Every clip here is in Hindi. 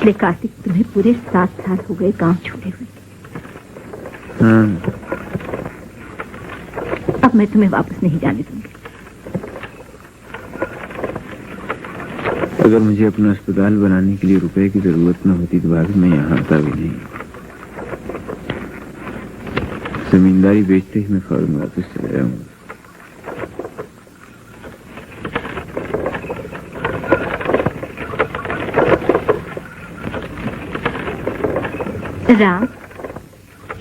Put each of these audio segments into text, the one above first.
अरे कार्तिक, तुम्हें पूरे 7 साल हो गए गांव छोड़े हुए। हाँ। अब मैं तुम्हें वापस नहीं जाने दूंगी। अगर मुझे अपना अस्पताल बनाने के लिए रुपए की जरूरत न होती तो भाभी मैं यहाँ आता भी नहीं। जमींदारी बेचते ही मैं फौरन वापस चला जाऊंगा। राम,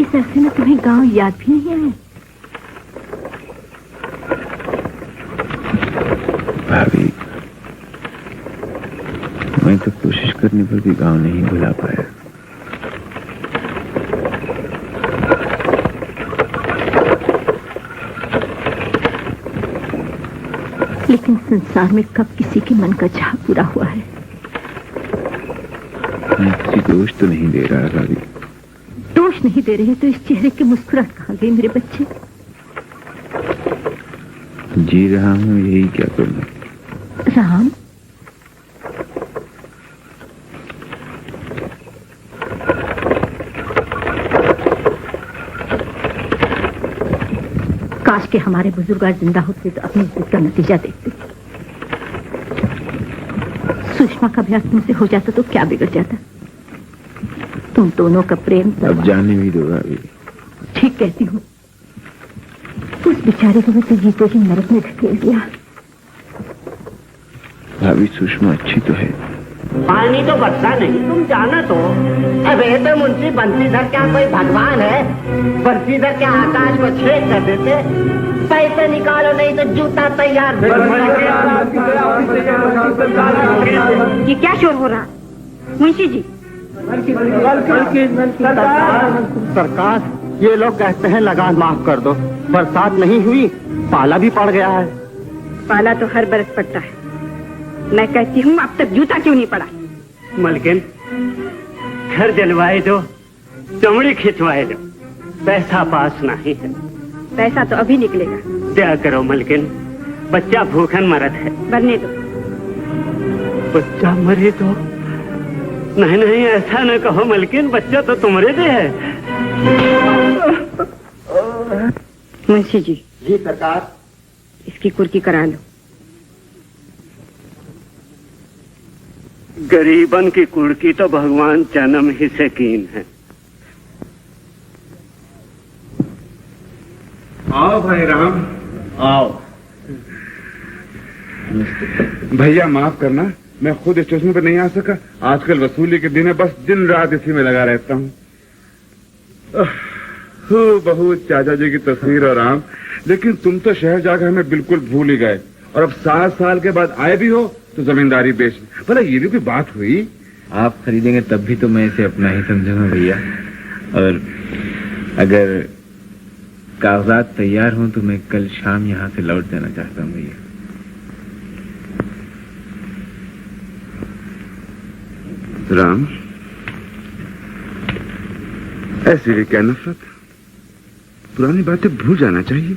इस अरसे में तुम्हें गांव याद भी नहीं आया? भाभी, मैं तो कोशिश करने पर भी गांव नहीं भुला पाया। लेकिन संसार में कब किसी के मन का चाह पूरा हुआ है? मैं किसी को दोष तो नहीं दे रहा भाभी। दोष नहीं दे रहे तो इस चेहरे की मुस्कुराहट कहाँ गई मेरे बच्चे? जी रहा हूँ, यही क्या करूँ। राम, काश के हमारे बुजुर्ग आज जिंदा होते तो अपनी जिद का नतीजा देखते। सुषमा का ब्याह तुमसे हो जाता तो क्या बिगड़ जाता? तुम दोनों का प्रेम अब जाने भी दो भाभी। ठीक कहती हूँ। उस बेचारे को तो जीते ही नरक में ढकेल दिया। भाभी, सुषमा अच्छी तो है। पानी तो बरसा नहीं, तुम जाना तो। अबे तो मुंशी बंसीधर क्या कोई भगवान है? बंसीधर क्या आकाश को छेद कर देते? पैसे निकालो नहीं तो जूता तैयार। ये क्या शोर हो रहा? मुंशी जी। सरकार, ये लोग कहते हैं लगान माफ कर दो। बरसात नहीं हुई, पाला भी पड़ गया है। पाला तो हर बरस पड़ता है। मैं कहती हूँ अब तक जूता क्यों नहीं पड़ा? मलकिन, घर जलवाए दो, चमड़ी खिंचवाए दो, पैसा पास नहीं है। पैसा तो अभी निकलेगा। क्या करो मलकिन, बच्चा भूखन मरत है। बनने दो। बच्चा मरे तो? नहीं नहीं, ऐसा न कहो मलकिन, बच्चा तो तुम्हारे दे है। मुंशी जी। जी सरकार। इसकी कुर्की करा लो। गरीबन की कुर्की तो भगवान जन्म ही से कीन है। आओ भाई राम, आओ। भैया माफ करना, मैं खुद स्टेशन पर नहीं आ सका। आजकल वसूली के दिन है, बस दिन रात इसी में लगा रहता हूँ। बहुत चाचा जी की तस्वीर और आम, लेकिन तुम तो शहर जाकर हमें बिल्कुल भूल ही गए। और अब 7 साल के बाद आए भी हो तो जमींदारी बेच। भला ये भी कोई बात हुई? आप खरीदेंगे तब भी तो मैं इसे अपना ही समझूंगा भैया। और अगर कागजात तैयार हों तो मैं कल शाम यहाँ से लौट जाना चाहता हूँ भैया। राम, ऐसी भी क्या नफरत? पुरानी बातें भूल जाना चाहिए।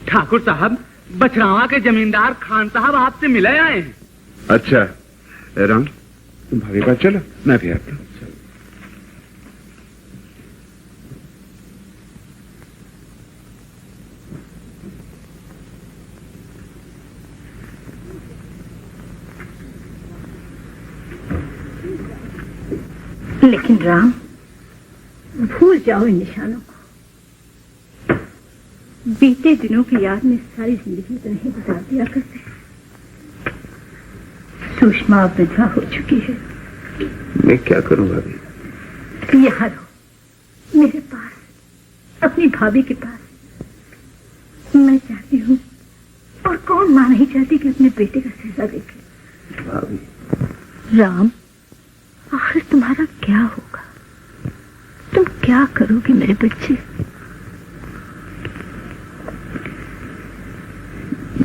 ठाकुर साहब, बछरावा के जमींदार खान साहब आपसे मिले आए हैं। अच्छा राम, तुम भाभी पास चलो, मैं भी आता हूँ। लेकिन राम, भूल जाओ इन निशानों को। बीते दिनों की याद में सारी जिंदगी तो नहीं गुजार दिया करते। सुषमा अब विधवा हो चुकी है। मैं क्या करूं भाभी? यहाँ रहो, मेरे पास, अपनी भाभी के पास। मैं चाहती हूँ, और कौन मां नहीं चाहती कि अपने बेटे का सहजा देखे। भाभी। राम, आखिर तुम्हारा क्या होगा? तुम क्या करोगे मेरे बच्चे?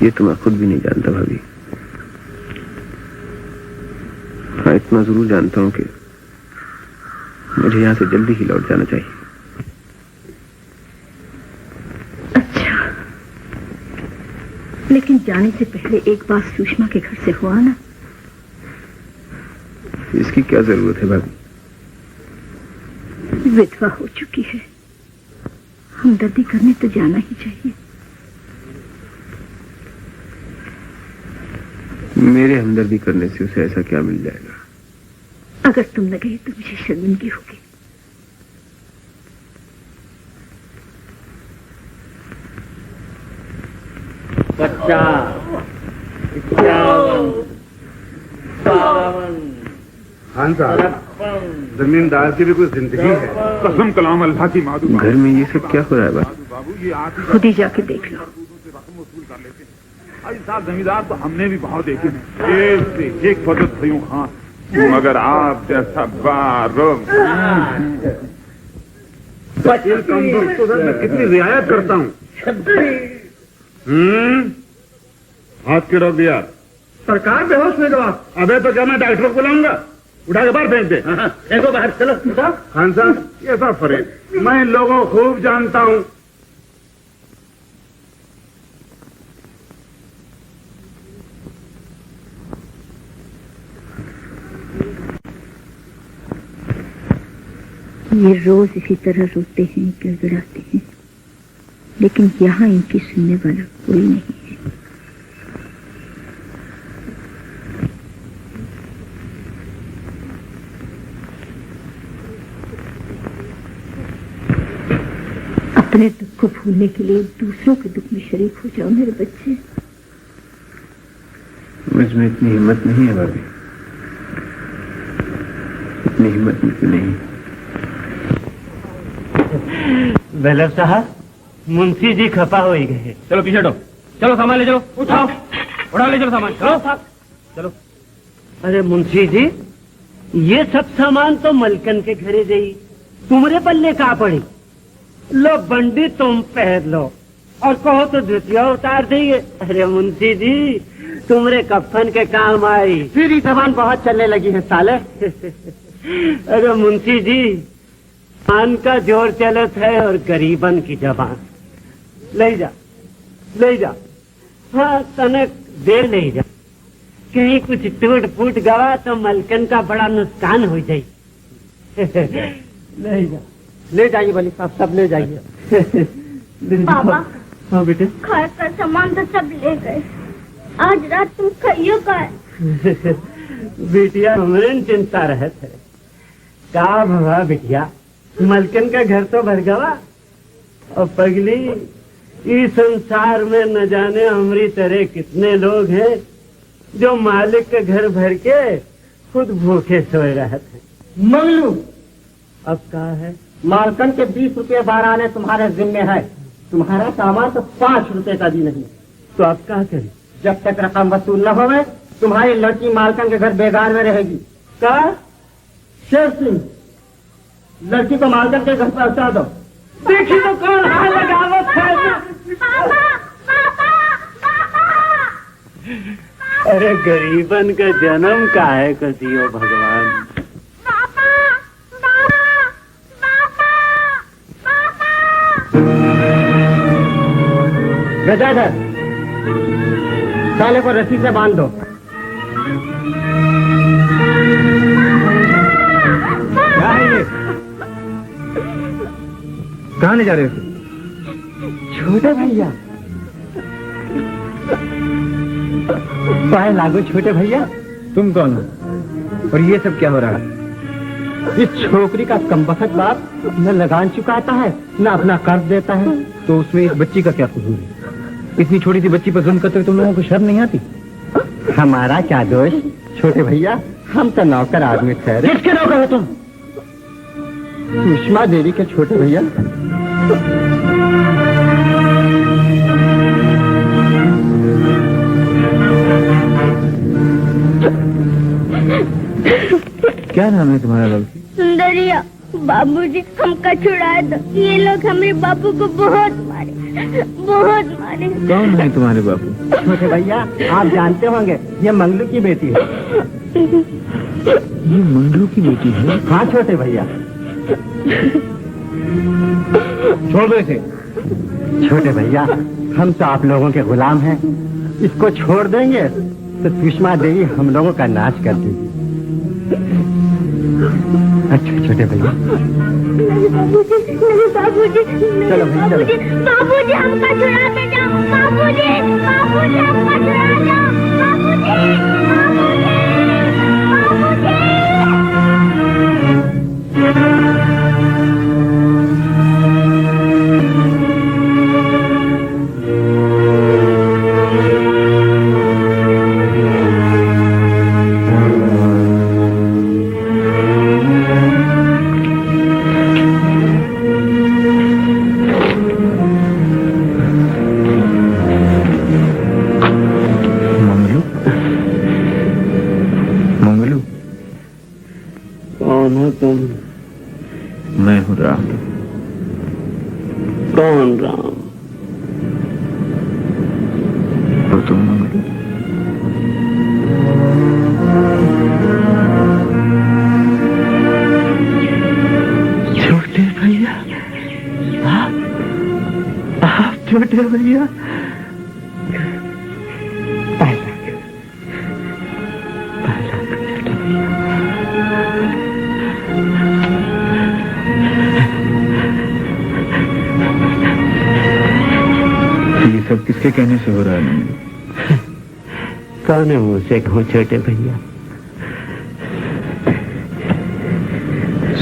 ये तो मैं खुद भी नहीं जानता भाभी। हाँ, इतना जरूर जानता हूँ कि मुझे यहाँ से जल्दी ही लौट जाना चाहिए। अच्छा, लेकिन जाने से पहले एक बार सुषमा के घर से हुआ ना, इसकी क्या जरूरत है भाभी? विधवा हो चुकी है, हमदर्दी करने तो जाना ही चाहिए। मेरे हमदर्दी करने से उसे ऐसा क्या मिल जाएगा? अगर तुम न गए तो मुझे शर्मिंदगी होगी। खान साहब, जमींदार की भी कोई जिंदगी है। कसम कलाम अल्लाह की मादू। घर में ये सब क्या हो रहा है बाबू? ये आप ही खुद ही जाके देख लो। रकम वसूल कर लेते हैं। अरे साहब, जमींदार तो हमने भी बहुत देखे हैं, एक से एक फजत थयूं खां, मगर आप जैसा बारम तो सर मैं कितनी रियायत करता हूँ। हाथ के रोक दिया सरकार बेहोश में दवा। अबे तो क्या मैं डॉक्टर को बुलाऊंगा? उठा के बाहर फेंक दे। देखो बाहर चलो। खान साहब, ये सब फरेब मैं इन लोगों को खूब जानता हूँ। ये रोज इसी तरह रोते हैं, गिड़गिड़ाते हैं, लेकिन यहाँ इनकी सुनने वाला कोई नहीं है। अपने दुख को भूलने के लिए दूसरों के दुख में शरीक हो जाओ मेरे बच्चे। मुझ में इतनी हिम्मत नहीं है भाभी, इतनी हिम्मत मुझे नहीं। बेलर साहब, मुंशी जी खपा हो ही गए। चलो पीछे हटो, चलो सामान ले चलो, उठाओ, उठा ले चलो सामान, चलो चलो। अरे मुंशी जी, ये सब सामान तो मलकन के घरे गई, तुम्हारे पल्ले का पड़ी। लो बंडी तुम पहन लो और कहो तो जुतिया उतार देंगे। अरे मुंशी जी, तुम्हारे कफन के काम आई। फिर ये जबान बहुत चलने लगी है साले। अरे मुंशी जी, पान का जोर चलत है और गरीबन की जबान। ले जा, ले जा, हाँ तनक दे ले जा। कहीं कुछ टूट फूट गवा तो मलकन का बड़ा नुकसान हो जाए। ले जा, ले जाइए वली साहब, सब ले जाइए। बाबा, हाँ बेटे, घर का सामान तो सब ले गए, आज रात तुम खाइयो का? बिटिया हमरे चिंता रहे थे। का भवा बिटिया, मलकन का घर तो भर गवा और पगली इस संसार में न जाने हमारी तरह कितने लोग हैं जो मालिक के घर भर के खुद भूखे सोए रहे थे। मंगलू, अब कहा है मालकन के 20 रुपये बाराने तुम्हारे जिम्मे है। तुम्हारा सामान तो 5 रुपए का भी नहीं। तो अब क्या करें? जब तक रकम वसूल न होवे तुम्हारी लड़की मालकन के घर बेगार में रहेगी। का शेर सिंह, लड़की को मालकन के घर पहुंचा दो। देखी तो कौन हाथ लगावत है। अरे गरीबन का जन्म का है कसियो भगवान। गजाधर, साले को रस्सी से बांध दो। क्या है ये? कहाँ ले जा रहे हो? छोटे भैया, पाए लागो छोटे भैया। तुम कौन हो और ये सब क्या हो रहा है? इस छोकरी का कमबख्त बाप न लगान चुकाता है न अपना कर्ज देता है। तो उसमें इस बच्ची का क्या कसूर है? इतनी छोटी सी बच्ची पर जुल्म करते हुए तुम लोगों को शर्म नहीं आती? हमारा क्या दोष छोटे भैया, हम तो नौकर आदमी ठहरे। किसके नौकर हो तुम? सुषमा देवी के छोटे भैया। क्या नाम है तुम्हारा लड़की? सुंदरिया। बाबूजी, हमका छुड़ाए दो, ये लोग हमारे बाबू को बहुत मारे, बहुत मारे। कौन है तुम्हारे बाबू? छोटे भैया, आप जानते होंगे, ये मंगलू की बेटी है। ये मंगलू की बेटी है? हाँ छोटे भैया। छोड़ दो इसे। छोटे भैया, हम तो आप लोगों के गुलाम हैं, इसको छोड़ देंगे तो सुषमा देवी हम लोगों का नाश कर देगी। अच्छा छोटे भैया, नहीं बाबूजी, नहीं बाबूजी, नहीं चलो भाई, चलो। बाबूजी, बाबूजी हमका छुड़ाते जाओ, बाबूजी, बाबूजी हमका छुड़ा जाओ, बाबूजी, बाबूजी, बाबूजी। मंगलू, मंगलू, कौन हो तुम? मैं हूँ राम। कौन राम? तो तुम मंगलू? छोटे भैया, आप छोटे भैया। ये सब किसके कहने से हो रहा है? कौन है मुझसे कहूँ छोटे भैया?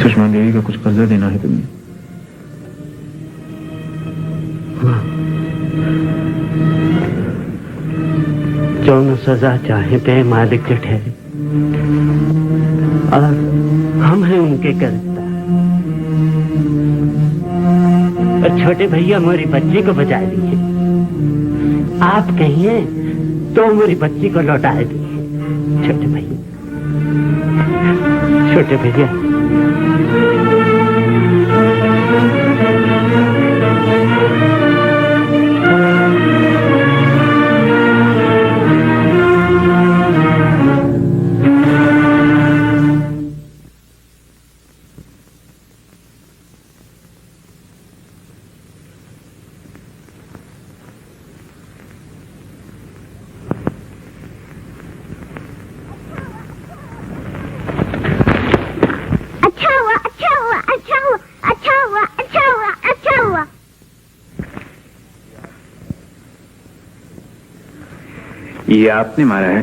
सुषमा देवी का कुछ कर्जा देना है तुम्हें। जो न सजा चाहे पे मालिक के ठहरे, और हम हैं उनके करता। और छोटे भैया मेरी बच्ची को बचा दीजिए। आप कहिए तो मेरी बच्ची को लौटा दीजिए छोटे भैया, छोटे भैया। ये आपने मारा है?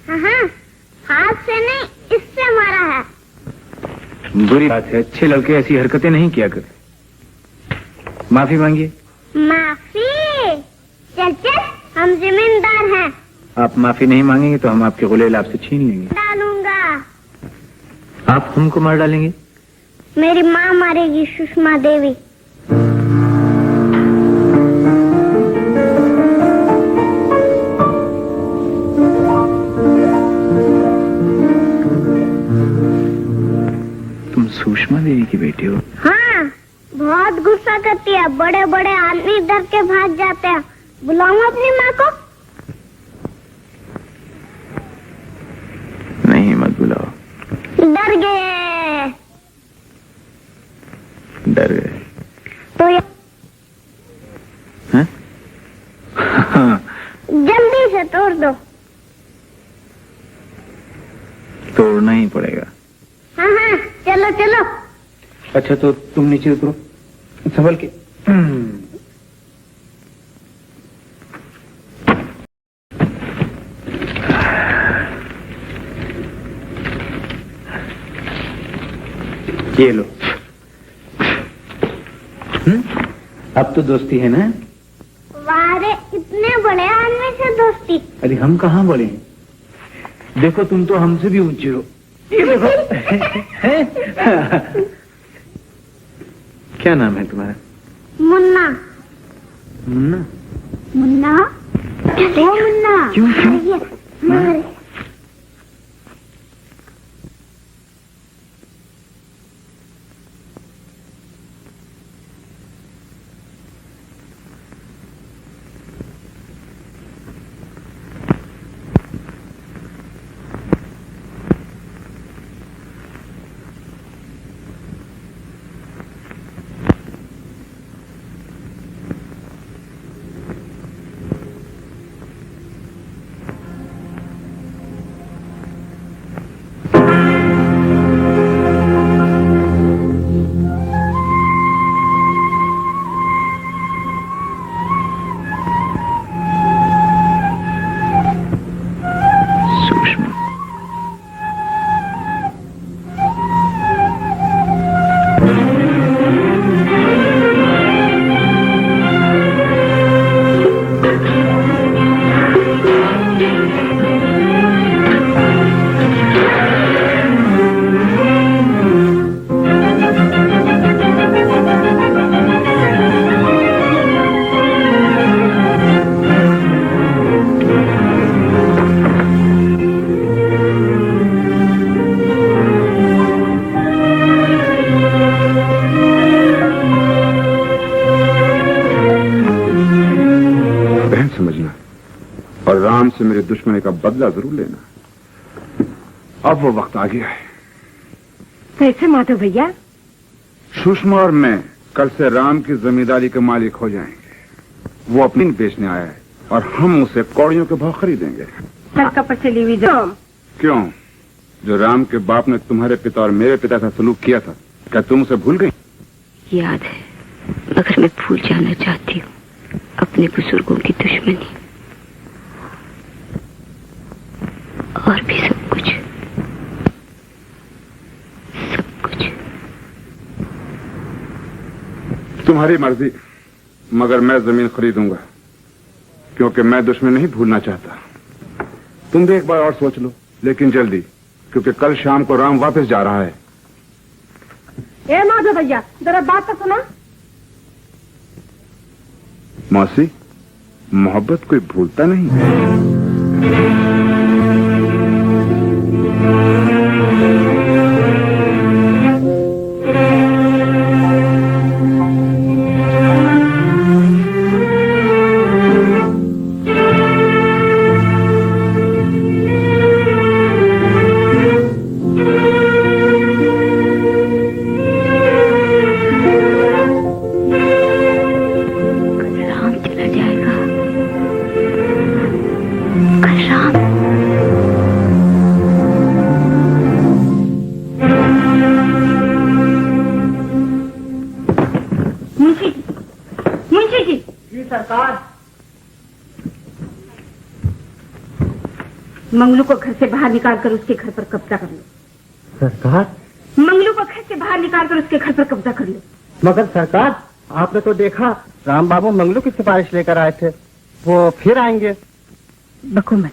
हाँ, हाथ से नहीं, इससे मारा है। बुरी बात है, अच्छे लड़के ऐसी हरकतें नहीं किया करते। माफी मांगिए। माफी? चल चल, हम जिम्मेदार हैं। आप माफी नहीं मांगेंगे तो हम आपके गुलेल आपसे छीन लेंगे। डालूंगा। आप हमको मार डालेंगे? मेरी माँ मारेगी, सुषमा देवी। तुम सुषमा देवी की बेटी हो? हाँ, बहुत गुस्सा करती है। बड़े बड़े आदमी डर के भाग जाते हैं। बुलाऊं अपनी माँ को? नहीं, मत बुलाओ। डर गए। डर गए तो ये हैं? जल्दी से तोड़ दो। तोड़ना ही पड़ेगा। हाँ हाँ, चलो चलो। अच्छा तो तुम नीचे उतरो, संभल के। ये लो। अब तो दोस्ती है ना? वारे, इतने बड़े आदमी से दोस्ती। अरे हम कहाँ बड़े हैं, देखो तुम तो हमसे भी ऊंचे हो। ये देखो। क्या नाम है तुम्हारा? मुन्ना। मुन्ना? मुन्ना? ओ मुन्ना। क्यों क्यों? मारे। दुश्मनी का बदला जरूर लेना। अब वो वक्त आ गया है। कैसे माधव भैया? सुषमा और मैं कल से राम की जमींदारी के मालिक हो जाएंगे। वो अपनी बेचने आया है और हम उसे कौड़ियों के भाव खरीदेंगे। कपट चली हुई जाम। क्यों? जो राम के बाप ने तुम्हारे पिता और मेरे पिता से सलूक किया था, क्या तुम उसे भूल गई? याद है, मगर मैं भूल जाना चाहती हूँ अपने बुजुर्गों की दुश्मनी और भी सब कुछ। तुम्हारी मर्जी, मगर मैं जमीन खरीदूंगा, क्योंकि मैं दुश्मन नहीं भूलना चाहता। तुम भी एक बार और सोच लो, लेकिन जल्दी, क्योंकि कल शाम को राम वापस जा रहा है। ए माधव भैया, जरा बात तो सुना। मौसी, मोहब्बत कोई भूलता नहीं। मंगलू को घर से बाहर निकालकर उसके घर पर कब्जा कर लो। सरकार? मंगलू को घर से बाहर निकालकर उसके घर पर कब्जा कर लो। मगर सरकार, आपने तो देखा राम बाबू मंगलू की सिफारिश लेकर आए थे, वो फिर आएंगे। बको मत।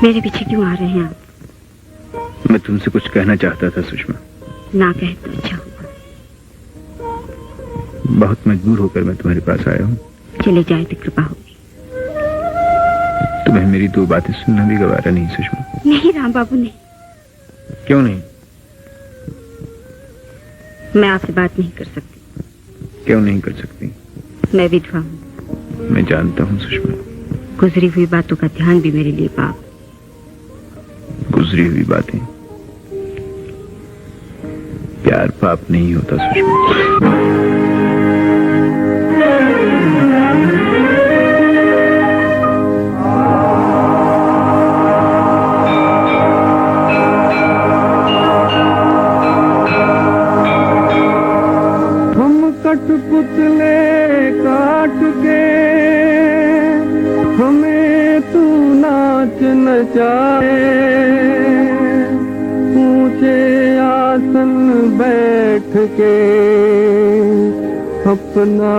मेरे पीछे क्यों आ रहे हैं आप? मैं तुमसे कुछ कहना चाहता था सुषमा। ना कहे तो अच्छा होगा। बहुत मजबूर होकर मैं तुम्हारे पास आया हूँ। चले जाए तो कृपा होगी। तुम्हें मेरी दो बातें सुनना भी गवारा नहीं सुषमा। नहीं राम बाबू, नहीं। क्यों नहीं? मैं आपसे बात नहीं कर सकती। क्यों नहीं कर सकती? मैं विधवा हूँ। मैं जानता हूँ सुषमा। गुजरी हुई बातों का ध्यान भी मेरे लिए पाप। गुजरी हुई बातें, प्यार पाप नहीं होता सुषमा। हम कठपुतले काट के हमें तू नाच नचाए, ऊंचे आसन बैठ के अपना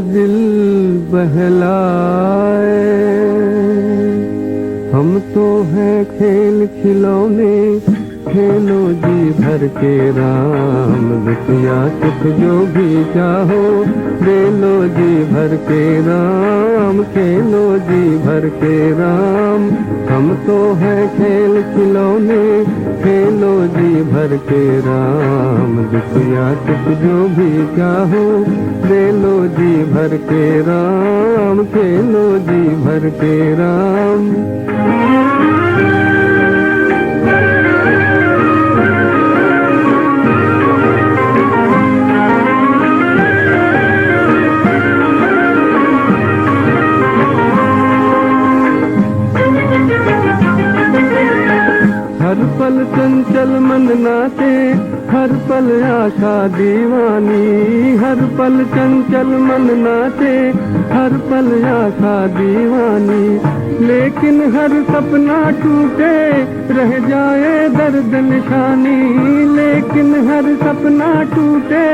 दिल बहलाए। हम तो हैं खेल खिलौने, खेलो जी भर के राम, रुपया सुख जो भी चाहो दे लो जी भर के राम, खेलो जी भर के राम। हम तो हैं खेल खिलौने, खेलो जी भर के राम, रुपया सुख जो भी चाहो दे लो जी भर के राम, खेलो जी भर के राम। हर पल चंचल मन नाचे, हर पल आशा दीवानी। हर पल चंचल मन नाचे, हर पल आशा दीवानी। लेकिन हर सपना टूटे, रह जाए दर्द निशानी। लेकिन हर सपना टूटे,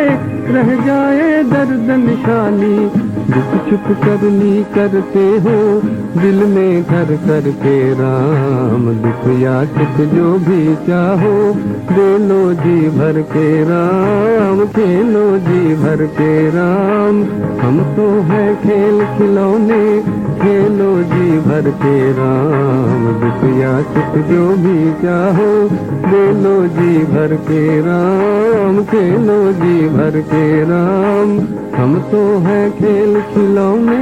रह जाए दर्द निशानी। दुख चुप करनी करते हो, दिल में धर कर के राम। दुख या सुख जो भी चाहो, दे लो जी भर के राम। खेलो जी भर के राम। हम तो है खेल खिलौने, खेलो जी भर के राम। दुख या सुख जो भी चाहो, दे लो जी भर के राम। खेलो जी भर के राम। हम तो है खेल खिलौने।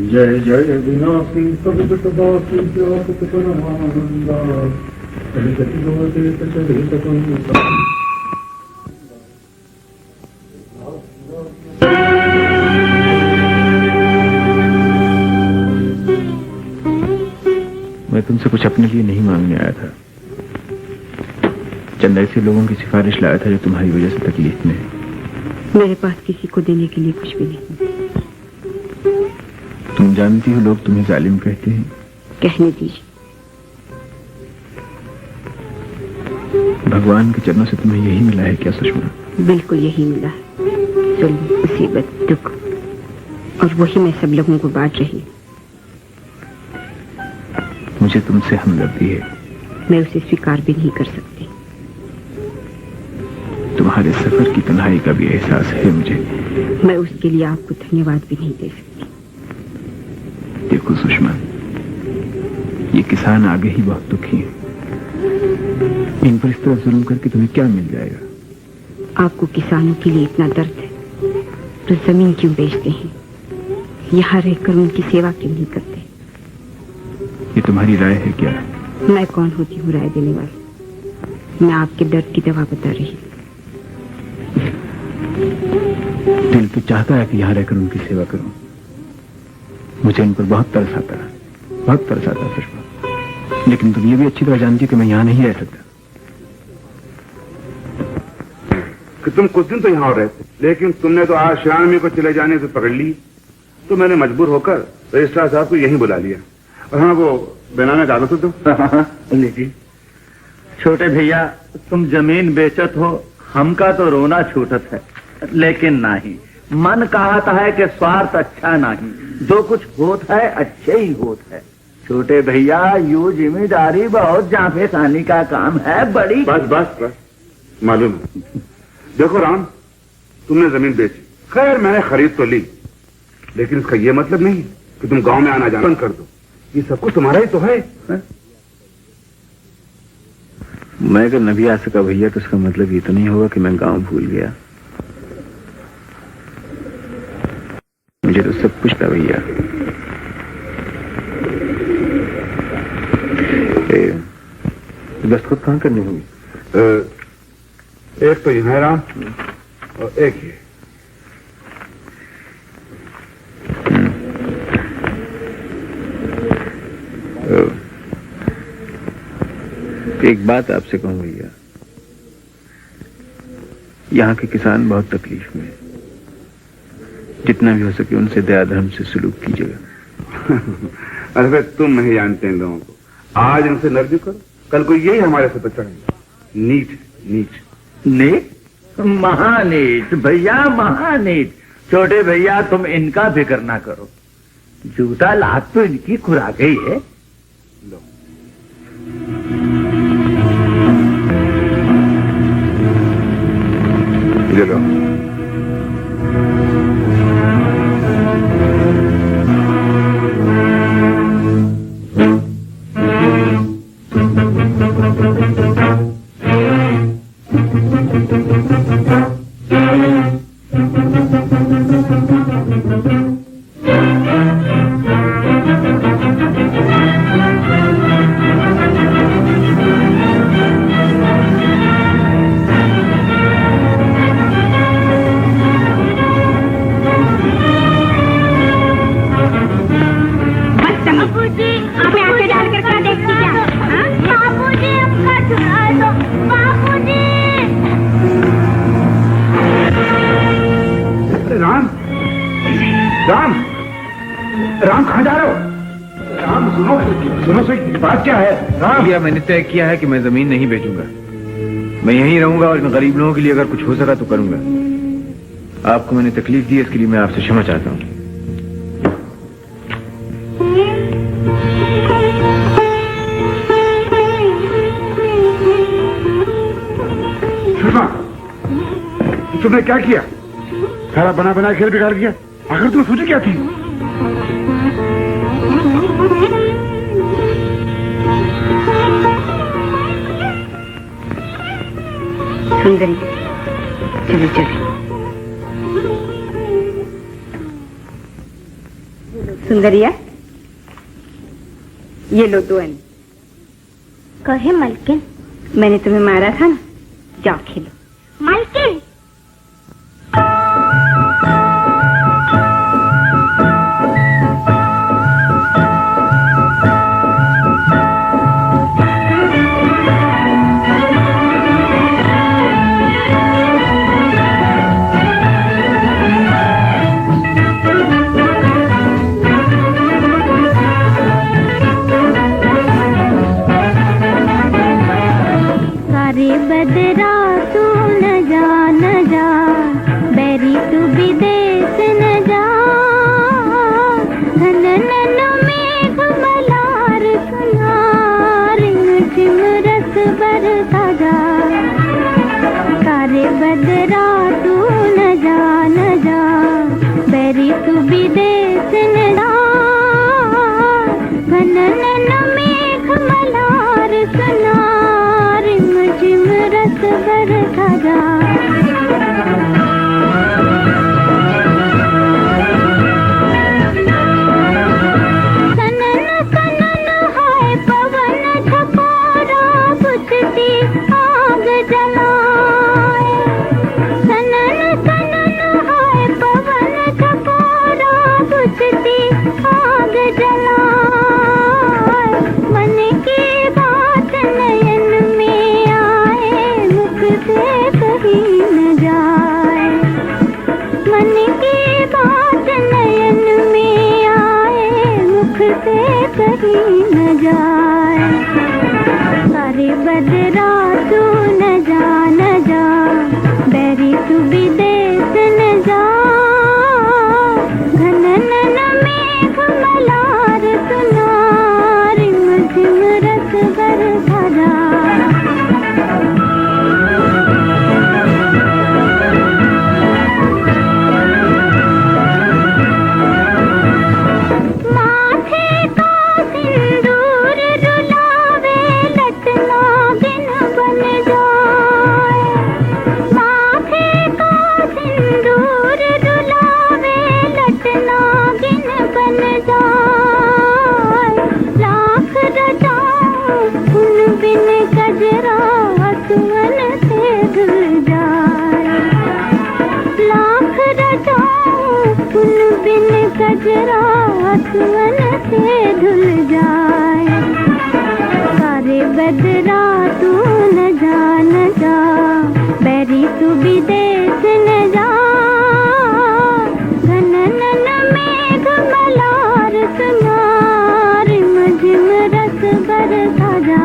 जय जय विनाशी सब बासी व्यापक परमानंदा, चलित गोदेत चलित कंसा। मैं तुमसे कुछ अपने लिए नहीं मांगने आया था। चंद ऐसे लोगों की सिफारिश लाया था जो तुम्हारी वजह से तकलीफ में है। मेरे पास किसी को देने के लिए कुछ भी नहीं। तुम जानती हो लोग तुम्हें जालिम कहते हैं। कहने दीजिए। भगवान के चरणों से तुम्हें यही मिला है क्या सुषमा? बिल्कुल यही मिला है। जुल्म, मुसीबत, दुख, और वही मैं सब लोगों को बांट रही हूँ। मुझे तुमसे हमदर्दी है। मैं उसे स्वीकार भी नहीं कर सकती। तुम्हारे सफर की तन्हाई का भी एहसास है मुझे। मैं उसके लिए आपको धन्यवाद भी नहीं दे सकती। देखो सुषमा, ये किसान आगे ही बहुत दुखी हैं। इन पर इस तरह जुल्म करके तुम्हें क्या मिल जाएगा? आपको किसानों के लिए इतना दर्द है तो जमीन क्यों बेचते हैं? यहाँ रहकर उनकी सेवा क्यों नहीं करते? ये तुम्हारी राय है क्या? मैं कौन होती हूँ राय देने वाली? मैं आपके दर्द की दवा बता रही हूँ। दिल तो चाहता है कि यहाँ रहकर उनकी सेवा करूं। मुझे इन पर बहुत तरस आता है, बहुत तरस आता है सुषमा। लेकिन तुम ये भी अच्छी तरह जानती हो कि मैं यहाँ नहीं रह सकता। कि तुम कुछ दिन तो यहाँ और रहते, लेकिन तुमने तो आज श्यामी को चले जाने से पकड़ ली, तो मैंने मजबूर होकर रजिस्ट्रार साहब को यहीं बुला लिया। और हाँ, वो बनाने कागज तो दो। लीजिए। छोटे भैया, तुम जमीन बेचत हो, हमका तो रोना छूटत है, लेकिन नहीं, मन कहता है कि स्वार्थ अच्छा नहीं, जो कुछ होत है अच्छे ही होत है। छोटे भैया, यू जिम्मेदारी बहुत जाफेसानी का काम है, बड़ी। बस बस बस, मालूम है। देखो राम, तुमने जमीन बेची, खैर मैंने खरीद तो ली, लेकिन इसका ये मतलब नहीं कि तुम गांव में आना जाना बंद कर दो। ये सब कुछ तुम्हारा ही तो है? मैं अगर न भी आ सका भैया, तो उसका मतलब ये तो नहीं होगा कि मैं गांव भूल गया। मुझे तो सब कुछ था भैया। दस्तखत कहाँ करनी होगी? एक तो यहाँ है राम, और एक ये। एक बात आपसे कहूं भैया, यहाँ के किसान बहुत तकलीफ में, जितना भी हो सके उनसे दया धर्म से सलूक कीजिएगा। अरे भाई, तुम नहीं जानते इन लोगों को। आज इनसे नर्जी करो, कल को यही हमारे से चढ़ेंगे। नीच नीच नीच, महानीच भैया, महानीच। छोटे भैया, तुम इनका फिक्र ना करो, जूता लात तो इनकी खुराक ही है। लो। ये लो। राम कहाँ जा रहे हो? राम सुनो सुनो सही, बात क्या है? राम भैया मैंने तय किया है कि मैं जमीन नहीं बेचूंगा, मैं यहीं रहूंगा और इन गरीब लोगों के लिए अगर कुछ हो सका तो करूंगा। आपको मैंने तकलीफ दी, इसके लिए मैं आपसे क्षमा चाहता हूँ। तुमने क्या किया? सारा बना बना खेल बिगाड़ दिया। आखिर तुम सोची क्या थी? सुंदरी चलो चलो। सुंदरिया ये लो 2 आने। कहे मलकिन? मैंने तुम्हें मारा था ना, जाओ खेलो। मलकिन बदरा तू न जा बैरी तू विदेश न जा घनन मेघ मलार सुनार झिम रस बरसा जा सारे बदरा तू न जा बैरी तू विदेश न जा घनन मेघ मलार सुनार झिम रस बरसा जा सनन सनन हाय पवन झकोरा बुझती आग जलाए सनन सनन हाय पवन झकोरा बुझती आग जलाए मन की बात नयन में आए मुख से कहीं न जाए मन की बात नयन में आए मुख से कहीं न जाए सारे बदरा तू न जा बैरी तू विदेश न जा घनन मेघ मलार सुनार झिम रस बरसा जा माथे का सिंदूर रुलावे लटना दिन बन जाए माथे का सिंदूर रुलावे लटना दिन बन जाए लाख रचाऊं उन बिन कजरा सुमन से धुल जाए लाख रचाऊं उन बिन कजरा सुमन से धुल जाए सारे बदरा तू न जा बैरी तू विदेश न जा घनन मेघ मलार सुनार झिम रस बरसा जा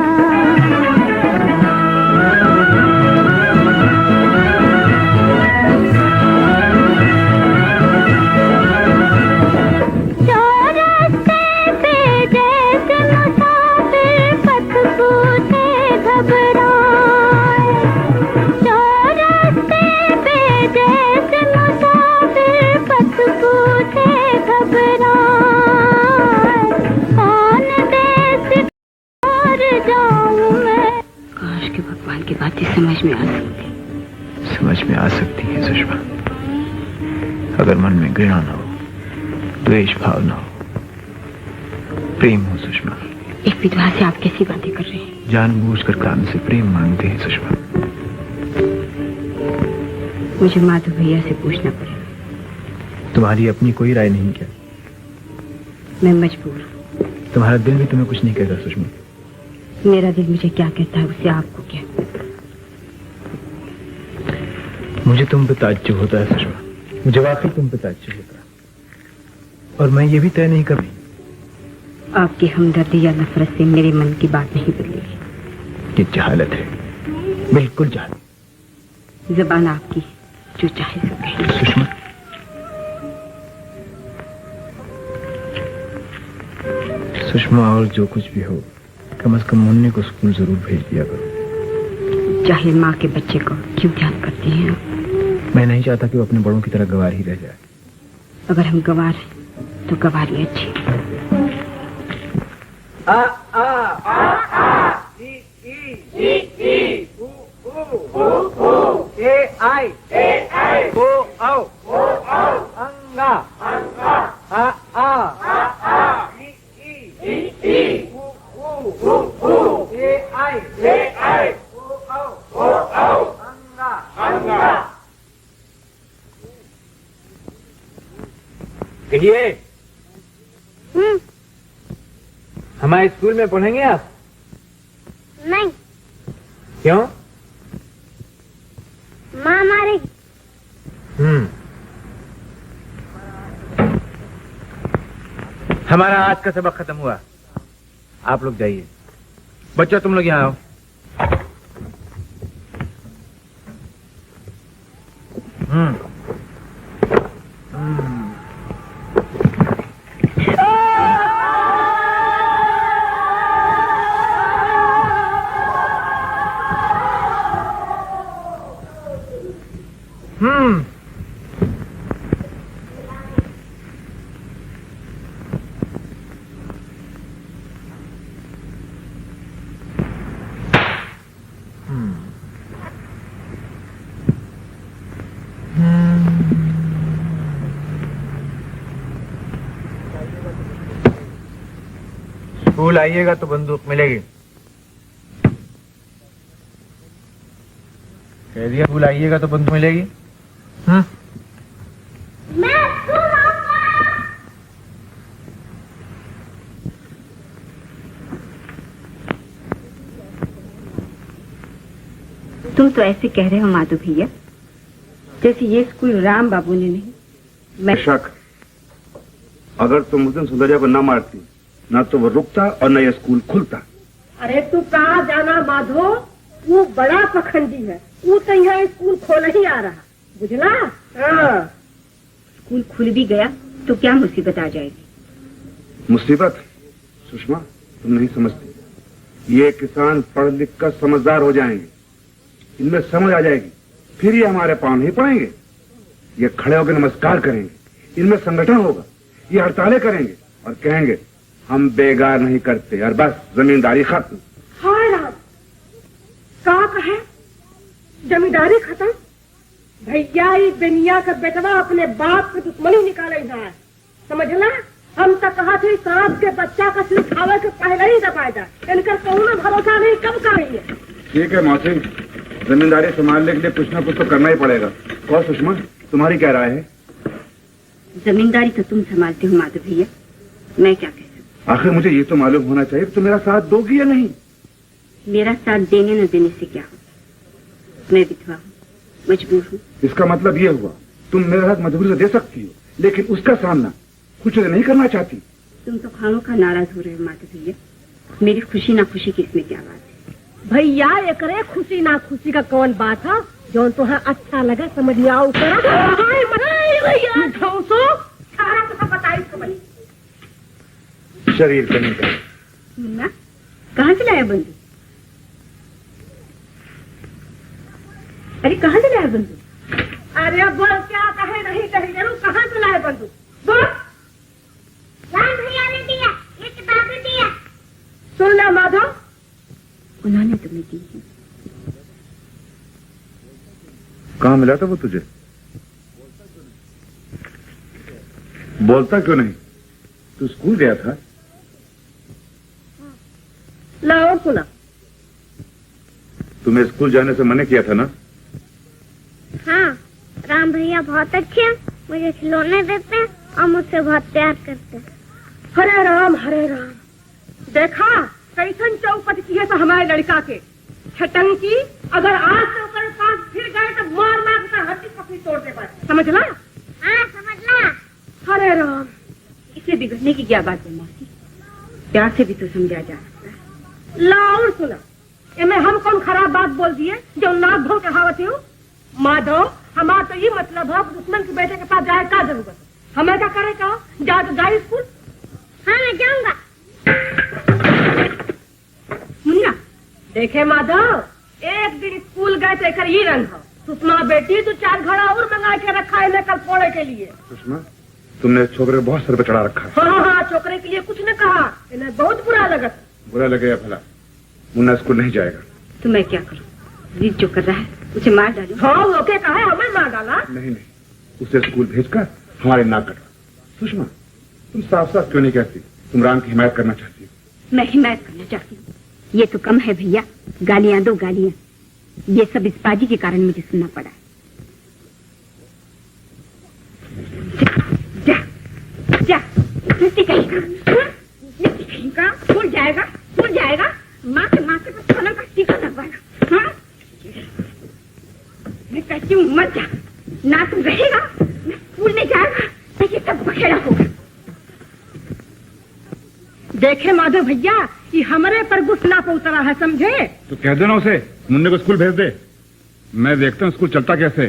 चौरस्ते पे जैसे मुसाफिर पथ पूछे घबराए चौरस्ते पे जैसे मुसाफिर पथ पूछे घबराए कौन देश और जाऊं मैं काश के भगवान की बातें समझ में आ सकती। समझ में आ सकती है सुषमा, अगर मन में घृणा न हो, द्वेष भाव न हो, प्रेम हो सुषमा। एक विधवा से आप कैसी बातें कर रहे हैं? जानबूझकर कान से प्रेम मांगते हैं सुषमा। मुझे माधव भैया से पूछना पड़ेगा। तुम्हारी अपनी कोई राय नहीं क्या? मैं मजबूर हूँ। तुम्हारा दिल भी तुम्हें कुछ नहीं कहता सुषमा। मेरा दिल मुझे क्या कहता है उससे आपको क्या? मुझे तुम पे ताज्जुब होता है सुषमा, मुझे वाकई तुम पे ताज्जुब होता है। और मैं ये भी तय नहीं कर रही। आपकी हमदर्दी या नफरत से मेरे मन की बात नहीं बदलेगी। ये जहालत है, बिल्कुल जहालत। जबान आपकी, जो चाहे सो कहिए। सुषमा, सुषमा, और जो कुछ भी हो, कम से कम मुन्ने को स्कूल जरूर भेज दिया करो। जाहिर माँ के बच्चे को क्यों याद करती हैं आप? मैं नहीं चाहता कि वो अपने बड़ों की तरह गवार ही रह जाए। अगर हम गवार हैं तो गवारी अच्छी। आ आ आ आ ई ई ई उ उ ए आई ओ औ अंगा आ आ ई ई उ ए आई ओ औ अंगा। कहिए, हमारे स्कूल में पढ़ेंगे आप? नहीं, क्यों? माँ मारेगी। हमारा आज का सबक खत्म हुआ, आप लोग जाइए। बच्चों, तुम लोग यहाँ आओ। स्कूल आइएगा तो बंदूक मिलेगी। कह दिया, स्कूल आइएगा तो बंदूक मिलेगी। मैं स्कूल आऊंगा। तुम तो ऐसे कह रहे हो माधु भैया जैसे ये स्कूल राम बाबू ने नहीं। मैं बेशक, अगर तुम उस दिन सुंदरिया को न मारती, ना तो वो रुकता और न ये स्कूल खुलता। अरे तू कहाँ जाना माधो, वो बड़ा पखंडी है। वो तो यहाँ स्कूल खोल ही आ रहा, बुझला? हाँ। स्कूल खुल भी गया तो क्या मुसीबत आ जाएगी? मुसीबत? सुषमा, तुम नहीं समझती। ये किसान पढ़ लिख कर समझदार हो जाएंगे, इनमें समझ आ जाएगी, फिर ये हमारे पांव नहीं पड़ेंगे। ये खड़े होकर नमस्कार करेंगे, इनमें संगठन होगा, ये हड़तालें करेंगे और कहेंगे हम बेगार नहीं करते, और बस जमींदारी खत्म। हाय राम, का कहे जमींदारी खत्म? भैया ये दुनिया का बेटवा अपने बाप की दुश्मनी निकाले है, समझला? हम तो कहा थे सांप के बच्चा का सिर खावे के पहले ही दबा जाए। इनका कौन भरोसा नहीं, कब करेंगे? ठीक है मौसी, जमींदारी संभालने के लिए कुछ ना कुछ तो करना ही पड़ेगा। और सुषमा, तुम्हारी क्या राय है? जमींदारी तो तुम संभालते हो माधव भैया, मैं क्या कह सकती? आखिर मुझे ये तो मालूम होना चाहिए कि तुम मेरा साथ दोगी या नहीं। मेरा साथ देने न देने से क्या हो, मैं विधवा हूँ, मजबूर हूँ। इसका मतलब ये हुआ तुम मेरे साथ मजबूरी से दे सकती हो, लेकिन उसका सामना कुछ नहीं करना चाहती। तुम तो खानों का नाराज हो रहे हो माधव भैया। मेरी खुशी ना खुशी की इसमें क्या बात है? भैया ये करे खुशी ना खुशी का कौन बात है? जो तुम्हें अच्छा लगा समझ आओ भैया सारा तो बताई इसको बनी शरीर करने का। मुन्ना, कहाँ से लाया बंदूक? अरे कहाँ से लाया बंदूक? अरे बोल, क्या कहे नहीं कहे जरूर, कहाँ से लाए बंदूक? बोल। राम भैया ने दिया, ये किताब ने दिया। सुन ले माधव, उन्होंने तुम्हें दी है। कहाँ मिला था वो तुझे? बोलता क्यों नहीं? तू स्कूल गया था? ला और सुना। तुम्हें स्कूल जाने से मना किया था ना? हाँ, राम भैया बहुत अच्छे हैं, मुझे खिलौने देते हैं और मुझसे बहुत प्यार करते हैं। हरे राम हरे राम। देखा कैसन चौपट किए तो हमारे लड़का के छटंकी। अगर आज से ऊपर पास फिर गए तो मार मार कर हड्डी पकड़ी तोड़ दे पाए, समझ ला? हाँ समझ ला। हरे राम। समझने की क्या बात है मौसी, प्यार से भी तो समझा जा सकता है। ला और सुना, मैं हम कौन खराब बात बोल दिए जो नाक धो चढ़ावती हूँ। माधव, हमारा तो ये मतलब है दुश्मन के बेटे के पास जाए का जरूरत है, हमें क्या करे कहो, जा तो जाए स्कूल। हाँ मैं जाऊंगा। मुन्ना देखे माधव, एक दिन स्कूल गए तो एक ही रंग हो, सुषमा बेटी तो 4 घड़ा और मंगा के रखा है मैं कल फोड़े के लिए। सुषमा, तुमने छोकरे को बहुत सर पे चढ़ा रखा है। हाँ, छोकरे के लिए कुछ न कहा, इन्हें बहुत बुरा लगा। बुरा लगेगा भला, मुन्ना स्कूल नहीं जाएगा। तो मैं क्या करूं, जिद जो कर रहा है उसे मार डालूं। हाँ वो क्या कहा है, हमें मार डाला। नहीं, उसे स्कूल भेजकर हमारे नाक कटवा। सुषमा, तुम साफ साफ क्यों नहीं कहती तुम राम की हिमायत करना चाहती हो? मैं हिमायत करना चाहती हूँ, ये तो कम है भैया, गालियां दो गालियां, ये सब इस बाजी के कारण मुझे सुनना पड़ा है। जा जा, नृत्य कहेगा, भूल जाएगा, माँ के बस खाना का टीका लगवाना। हाँ मैं कहती हूँ मत जा, ना तू रहेगा ना स्कूल में जाएगा, तो ये सब बखेड़ा होगा। देखे माधव भैया, ये हमारे पर गुस्सा पे उतरा है, समझे? तो कह देना उसे मुन्ने को स्कूल भेज दे, मैं देखता हूँ स्कूल चलता कैसे।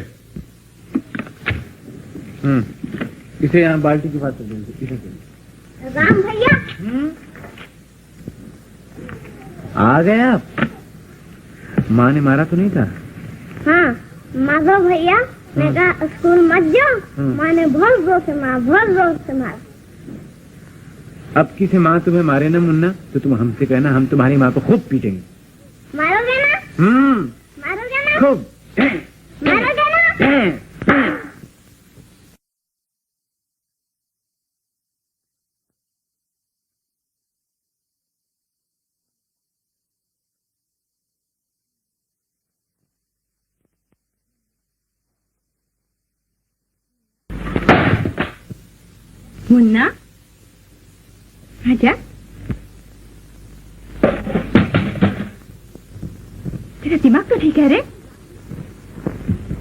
इसे यहाँ बाल्टी की बात कर। राम भैया आ गए आप? माँ ने मारा तो नहीं था? हाँ माधव भैया, मैं कहा स्कूल मत जाओ, माँ ने बहुत जोर से मारा। अब किसी माँ तुम्हें मारे ना मुन्ना, तो तुम हमसे कहना, हम तुम्हारी माँ को खूब पीटेंगे। मारोगे ना? खूब मारोगे ना? मुन्ना आजा, तेरा दिमाग तो ठीक है रे,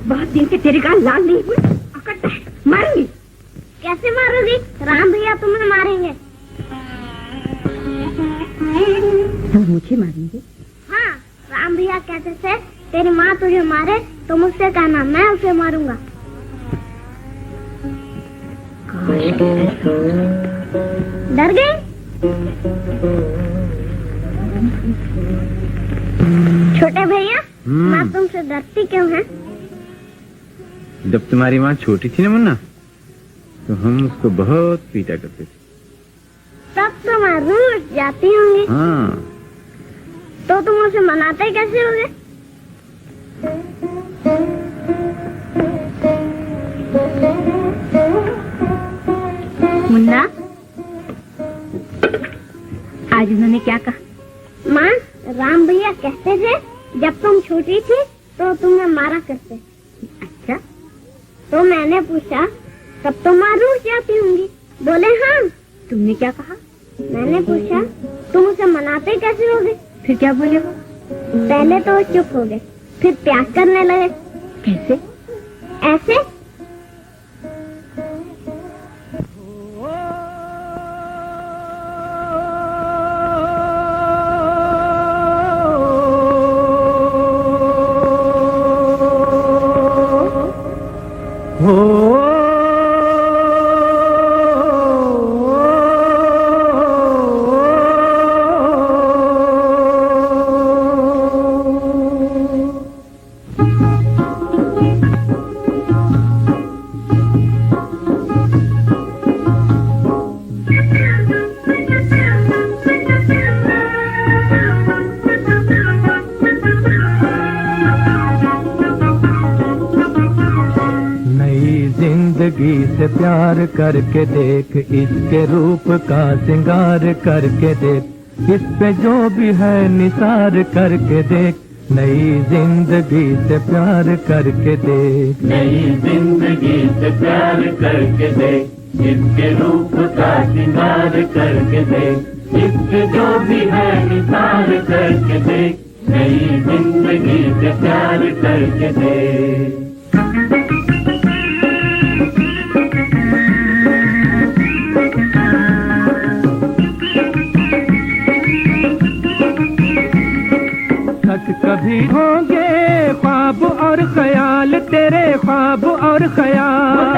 बहुत दिन से तेरे गाल लाल नहीं हुए, अकड़ता है, मारूंगी। कैसे मारोगी? राम भैया तुम्हें मारेंगे। तो मुझे मारेंगे? हाँ, राम भैया कहते थे तेरी माँ तुझे मारे तो मुझसे कहना, मैं उसे मारूंगा। डर गए? छोटे भैया, माँ तुमसे डरती क्यों है? जब तुम्हारी माँ छोटी थी ना मुन्ना, तो हम उसको बहुत पीटा करते थे। तब तो मैं रूठ जाती होंगी। हाँ। तो तुम उसे मनाते कैसे होगे? मुन्ना, आज उन्होंने क्या कहा? माँ, राम भैया कहते थे जब तुम छोटी थी तो तुम्हें मारा करते। अच्छा, तो मैंने पूछा तब तो माँ रूठ जाती होंगी। बोले हाँ। तुमने क्या कहा? मैंने पूछा तुम उसे मनाते कैसे होगे? फिर क्या बोले वो? पहले तो वो चुप हो गए, फिर प्यार करने लगे। कैसे? ऐसे। से प्यार करके देख, इसके रूप का सिंगार करके देख, इस पे जो भी है निसार करके देख। नई जिंदगी से प्यार करके देख, नई जिंदगी से प्यार करके देख, इसके रूप का सिंगार करके देख, इसके जो भी है निसार करके देख। नई जिंदगी से प्यार करके देख। कभी होंगे ख्वाब और ख्याल तेरे ख्वाब और ख्याल,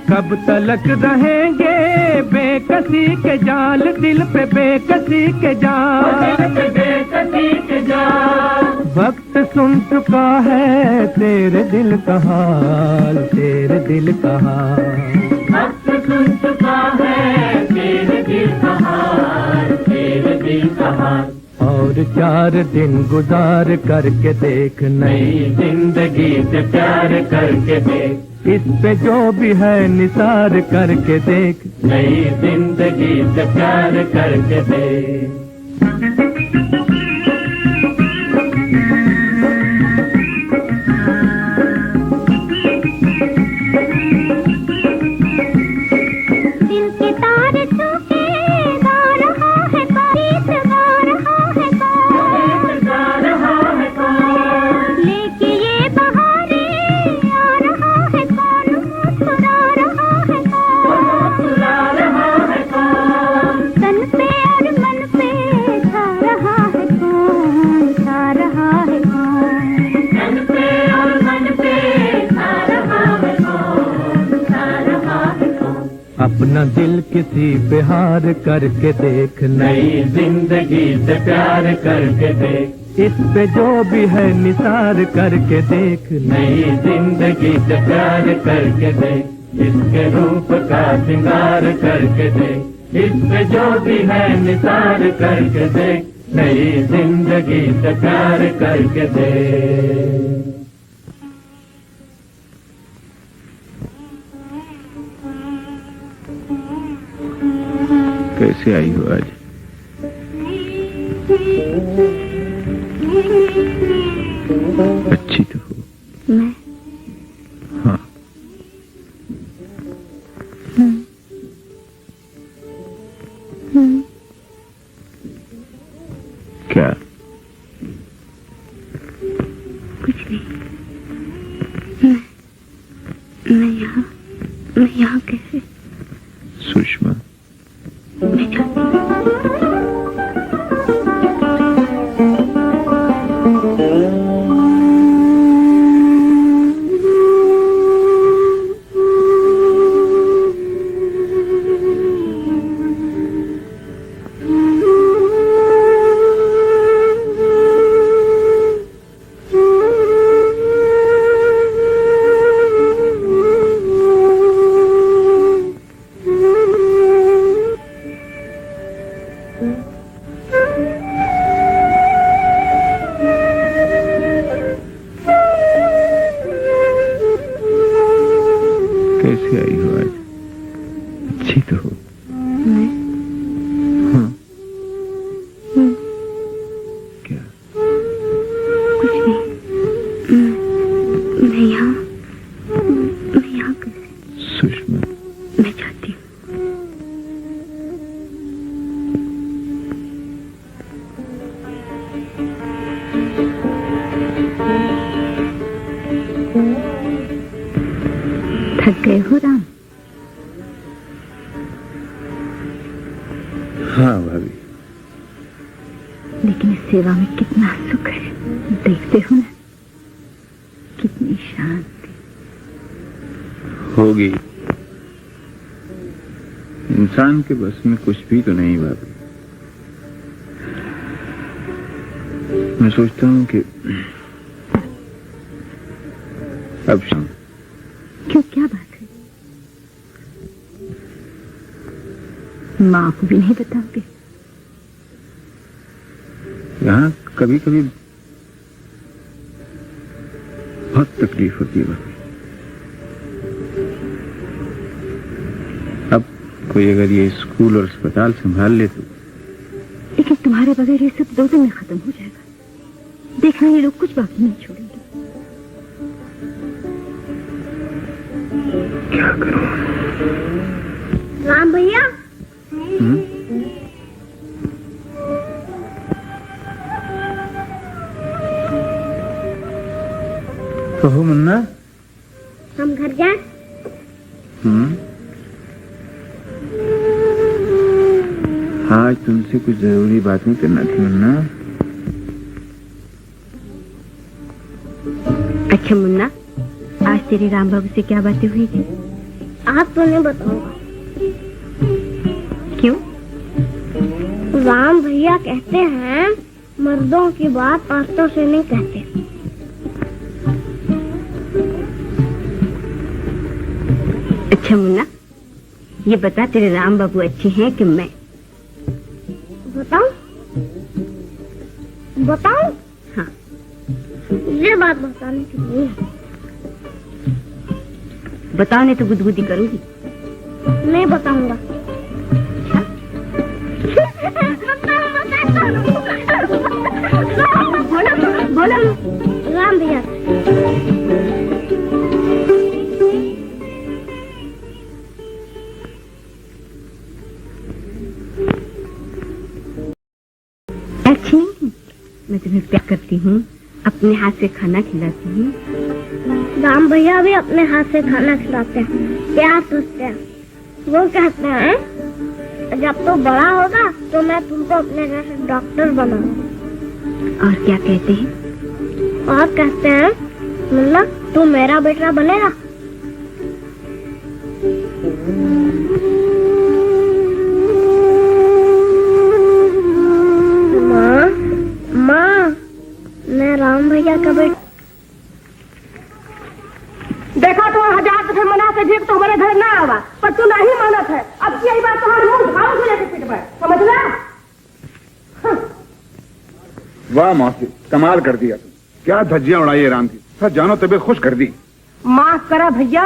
कब तलक रहेंगे बेकसी के जाल, दिल पे बेकसी के जाल। वक्त सुन चुका है तेरे दिल का हाल, तेरे दिल का हाल। वक्त सुन चुका है तेरे दिल का हाल, तेरे दिल का हाल। और 4 दिन गुजार करके देख, नई जिंदगी से प्यार करके देख, इस पे जो भी है निसार करके देख, नई जिंदगी से प्यार करके देख। अपना दिल किसी पे हार करके देख, नई जिंदगी से प्यार करके देख, इस पे जो भी है निसार करके देख, नई जिंदगी से प्यार करके देख, इसके रूप का श्रृंगार करके देख, इस पे जो भी है निसार करके देख, नई जिंदगी से प्यार करके देख। कैसे आई हो आज? अच्छी तो हो। मैं? हाँ। क्या? कुछ नहीं। मैं यहाँ कैसे? सुषमा, मैं जानती हूँ। कैसे आई हो आज? अच्छी तो हो। मैं? हाँ। क्या? कुछ नहीं। मैं यहाँ कैसे? सुषमा, मैं चाहती हूँ। थक गए हो राम? हाँ भाभी। लेकिन इस सेवा में कितना सुख है, देखते हो ना, कितनी शांति। होगी। इंसान के बस में कुछ भी तो नहीं भाभी। मैं सोचता हूँ कि अब शाम। क्यों, क्या बात है? माँ को भी नहीं बताओगे? यहाँ कभी कभी बहुत तकलीफ होती है भाभी। अब कोई अगर ये स्कूल और अस्पताल संभाल ले तो। लेकिन तुम्हारे बगैर ये सब 2 दिन में खत्म हो जाएगा। देखना, ये लोग कुछ बाकी नहीं छोड़ेंगे। क्या करूं? राम भैया, कहो मुन्ना। हम घर जाए? आज तुमसे कुछ जरूरी बातें करना थी मुन्ना। अच्छा मुन्ना, आज तेरे राम बाबू से क्या बातें हुई थी? आप तो नहीं बताऊंगा। क्यों? राम भैया कहते हैं मर्दों की बात औरतों से नहीं कहते। अच्छा मुन्ना, ये बता तेरे राम बाबू अच्छे हैं कि मैं? बताऊं? बताऊं? हाँ। ये बात बताने की नहीं है। बताओ नहीं तो गुदगुदी करूंगी। नहीं बताऊंगा। बोलो राम भैया। अच्छी नहीं, मैं तुम्हें प्यार करती हूँ, अपने हाथ से खाना खिलाती हूँ। राम भैया भी अपने हाथ से खाना खिलाते हैं, प्यार करते हैं। वो कहते हैं जब तो बड़ा होगा तो मैं तुमको अपने घर से डॉक्टर बनाऊंगा। और क्या कहते हैं? और कहते हैं मुन्ना तू मेरा बेटा बनेगा। माँ, मैं राम भैया का बेटा। देखा तो 1000 दफे मना के देख तो हमारे घर ना आवा, पर तू नहीं मानत है। अब यही बात तुम्हारे मुंह भाव से लेके पीट पर, समझ ला? वाह मौसी, कमाल कर दिया तुम। क्या धज्जियां उड़ाई है राम की। सच जानो तबीयत खुश कर दी। माफ करा भैया,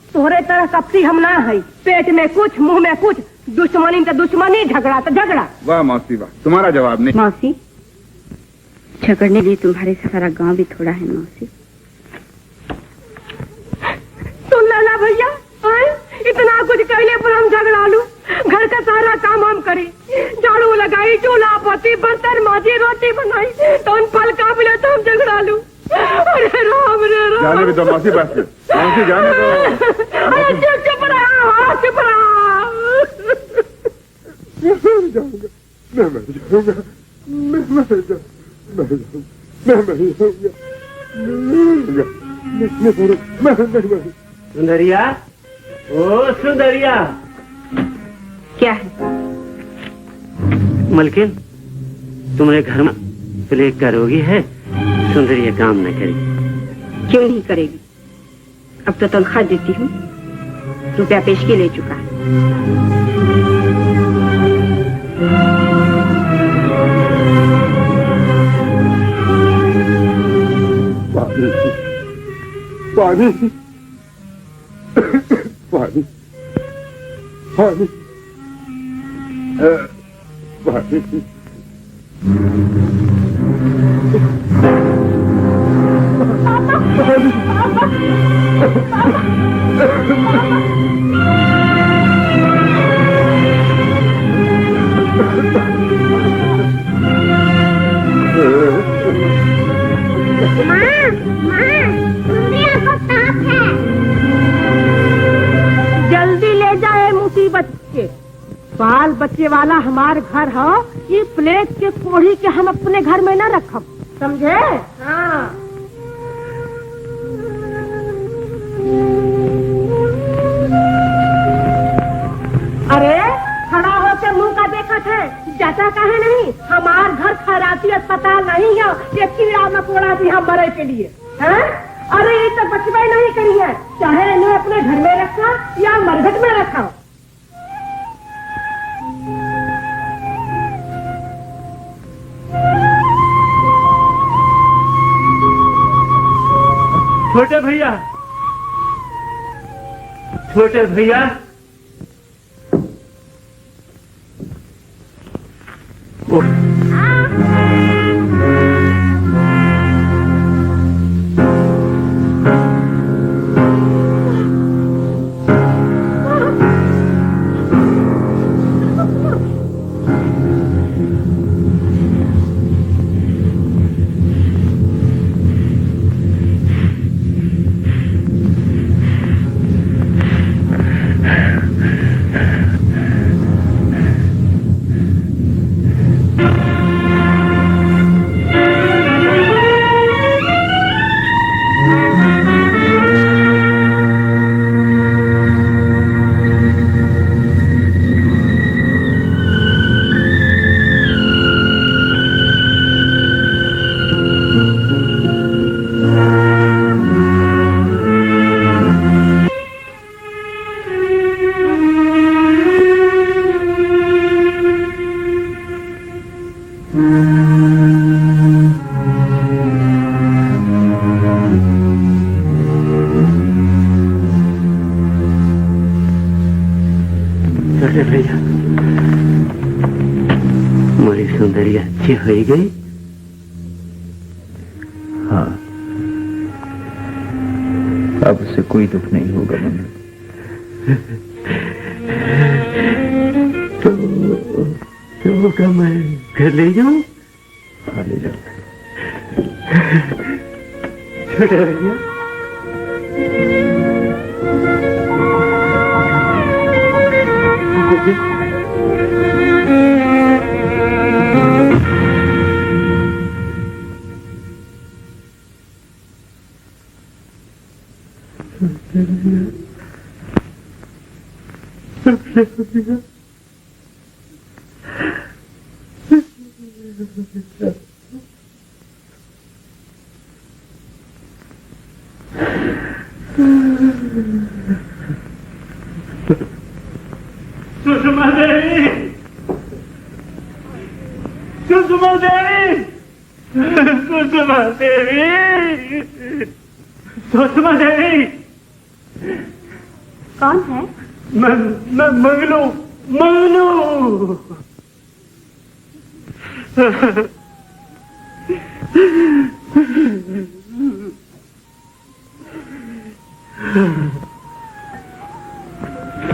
तोहरे तरह कपटी हम ना है। पेट में कुछ, मुंह में कुछ, दुश्मनी तो दुश्मनी, झगड़ा तो झगड़ा। वाह मौसी वाह, तुम्हारा जवाब नहीं। मौसी, झगड़ने के लिए तुम्हारे सारा गांव भी थोड़ा है मौसी। सुन लाला भैया, इतना कुछ कहने पर हम झगड़ा लू। घर का सारा काम हम करी, झाड़ू लगाई, चूल्हा पोती, बर्तन माजी, रोटी बनाई, तो उन पल का मिले तो हम झगड़ा लू। अरे राम रे राम। जाने भी दो मौसी, बस मौसी जाने दो। अरे चुप रहा, चुप रहा। मैं मर जाऊंगा, मैं मर जाऊंगा, मैं मर जाऊंगा, मैं मर जाऊंगा, मैं मरूंगा। सुंदरिया, ओ सुंदरिया। क्या है? मलकिन, तुम्हारे घर में प्ले करोगी है? सुंदरिया काम न करेगी। क्यों नहीं करेगी? अब तो तनख्वाह देती हूँ, रुपया पेशगी ले चुका है। पानी पानी पानी पानी जल्दी ले जाए मुसीबत के। बाल बच्चे वाला हमार घर हो, ये प्लेट के कोढ़ी के हम अपने घर में न रखब, समझे? हाँ। अरे खड़ा होके मुंह का देखा थे, जाता काहे नहीं? हमार घर खैराती अस्पताल नहीं है, ये कीड़ा मकोड़ा भी हम मरे के लिए है। अरे ये तो बचवाई नहीं करी है, चाहे इन्हें अपने घर में रखा या मरघट में रखा। छोटे भैया, छोटे भैया, भैया मोरी सुंदरी अच्छी हो गई। हाँ, अब उससे कोई दुख नहीं होगा मनु। तो मैं घर ले जाऊं? हाँ, ले जाओ। छोटे भैया सुषमा देवी, सुषमा देवी, सुषमा देवी, सुषमा देवी। कौन है? मैं मंगलू, मंगलू।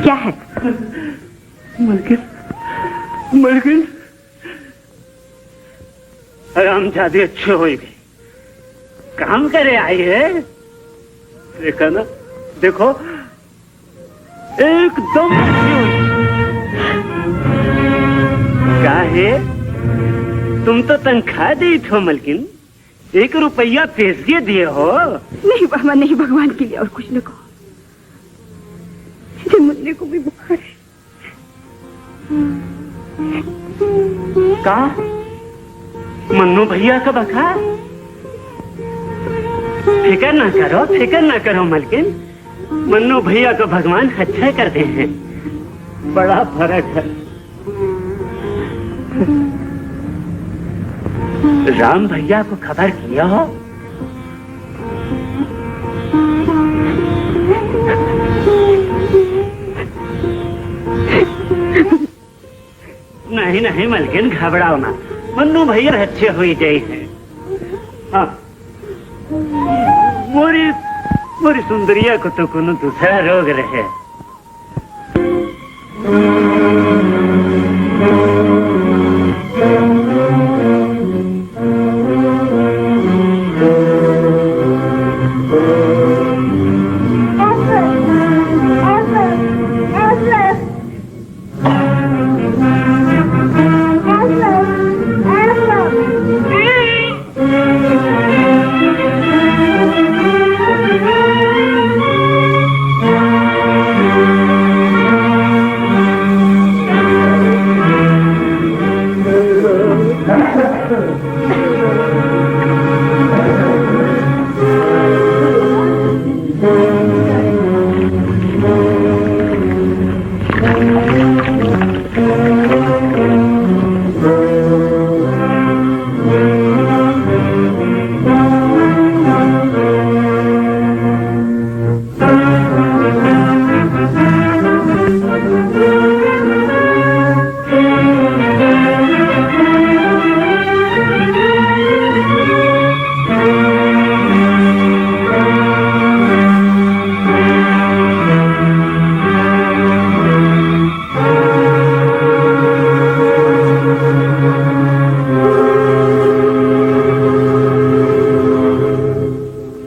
क्या है? मलकिन, मलकिन, हरामजादी अच्छे हो गई। काम करे आई है, देखा ना, देखो एकदम क्या है? तुम तो तनख्वाह दी थो मलकिन, 1 रुपया पैसे दिए हो। नहीं बाबा नहीं, भगवान के लिए और कुछ न कहो। मुन्ने को भी बुखार है। का मन्नू भैया का बुखार? फिकर ना करो, फिकर ना करो मलकिन, मन्नू भैया को भगवान अच्छा करते हैं। बड़ा फर्क है। राम भैया को खबर किया हो? नहीं नहीं मलकिन, घबराओ ना, मन्नू भैया अच्छे हुई गए हैं। हाँ, मोरी सुंदरिया को तो कोनो दूसरा रोग रहे।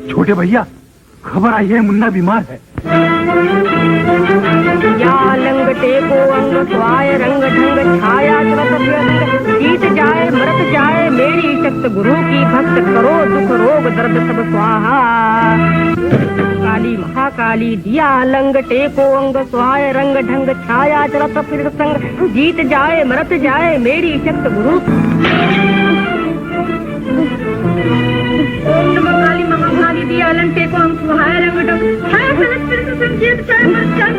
छोटे भैया, खबर आई है मुन्ना बीमार है। या लंगटे को अंग स्वाय रंग ढंग छाया जीत जाए मरत जाए मेरी शक्त गुरु की भक्त करो दुख रोग दर्द सब स्वाहा। काली महाकाली दिया लंगटे को अंग स्वाय रंग ढंग छाया जरत फिर संग जीत जाए मरत जाए मेरी शक्त गुरु। ओम नमः काली महाकाली दिया लंगटे को अंग स्वाय रंग ढंग छाया जरत फिर संग जीत जाए मरत जाए।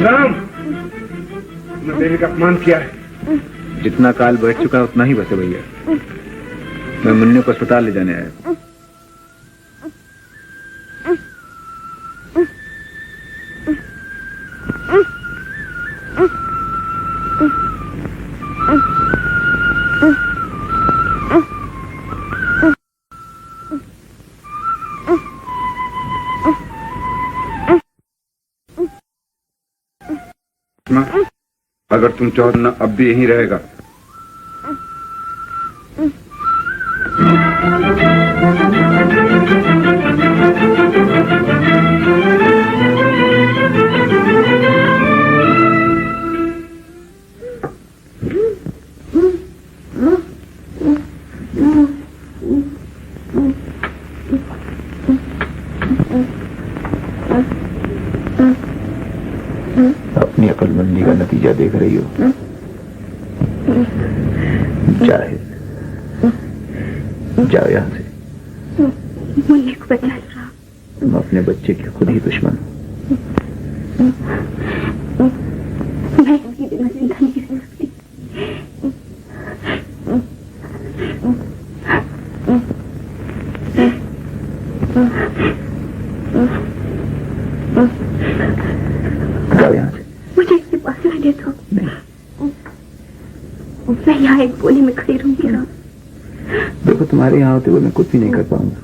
राम, मैं देवी का अपमान किया है। जितना काल बैठ चुका है उतना ही बचे भैया। मैं मुन्ने को अस्पताल ले जाने आया। अगर तुम चाहो ना अब भी यहीं रहेगा। अपनी अकलमंदी का नतीजा देख रही हो। जाहिद, जाओ यहाँ से। मुन्ने को बचा लो राम। तुम अपने बच्चे के खुद ही दुश्मन हो। मैं इनकी बिना जिंदा नहीं रह सकती। जाओ यहाँ से। मुझे इसके पास रहने दो। मैं यहाँ एक गोली में खड़ी रहूंगी राम। देखो, तुम्हारे यहाँ होते हुए मैं कुछ भी नहीं कर पाऊंगा।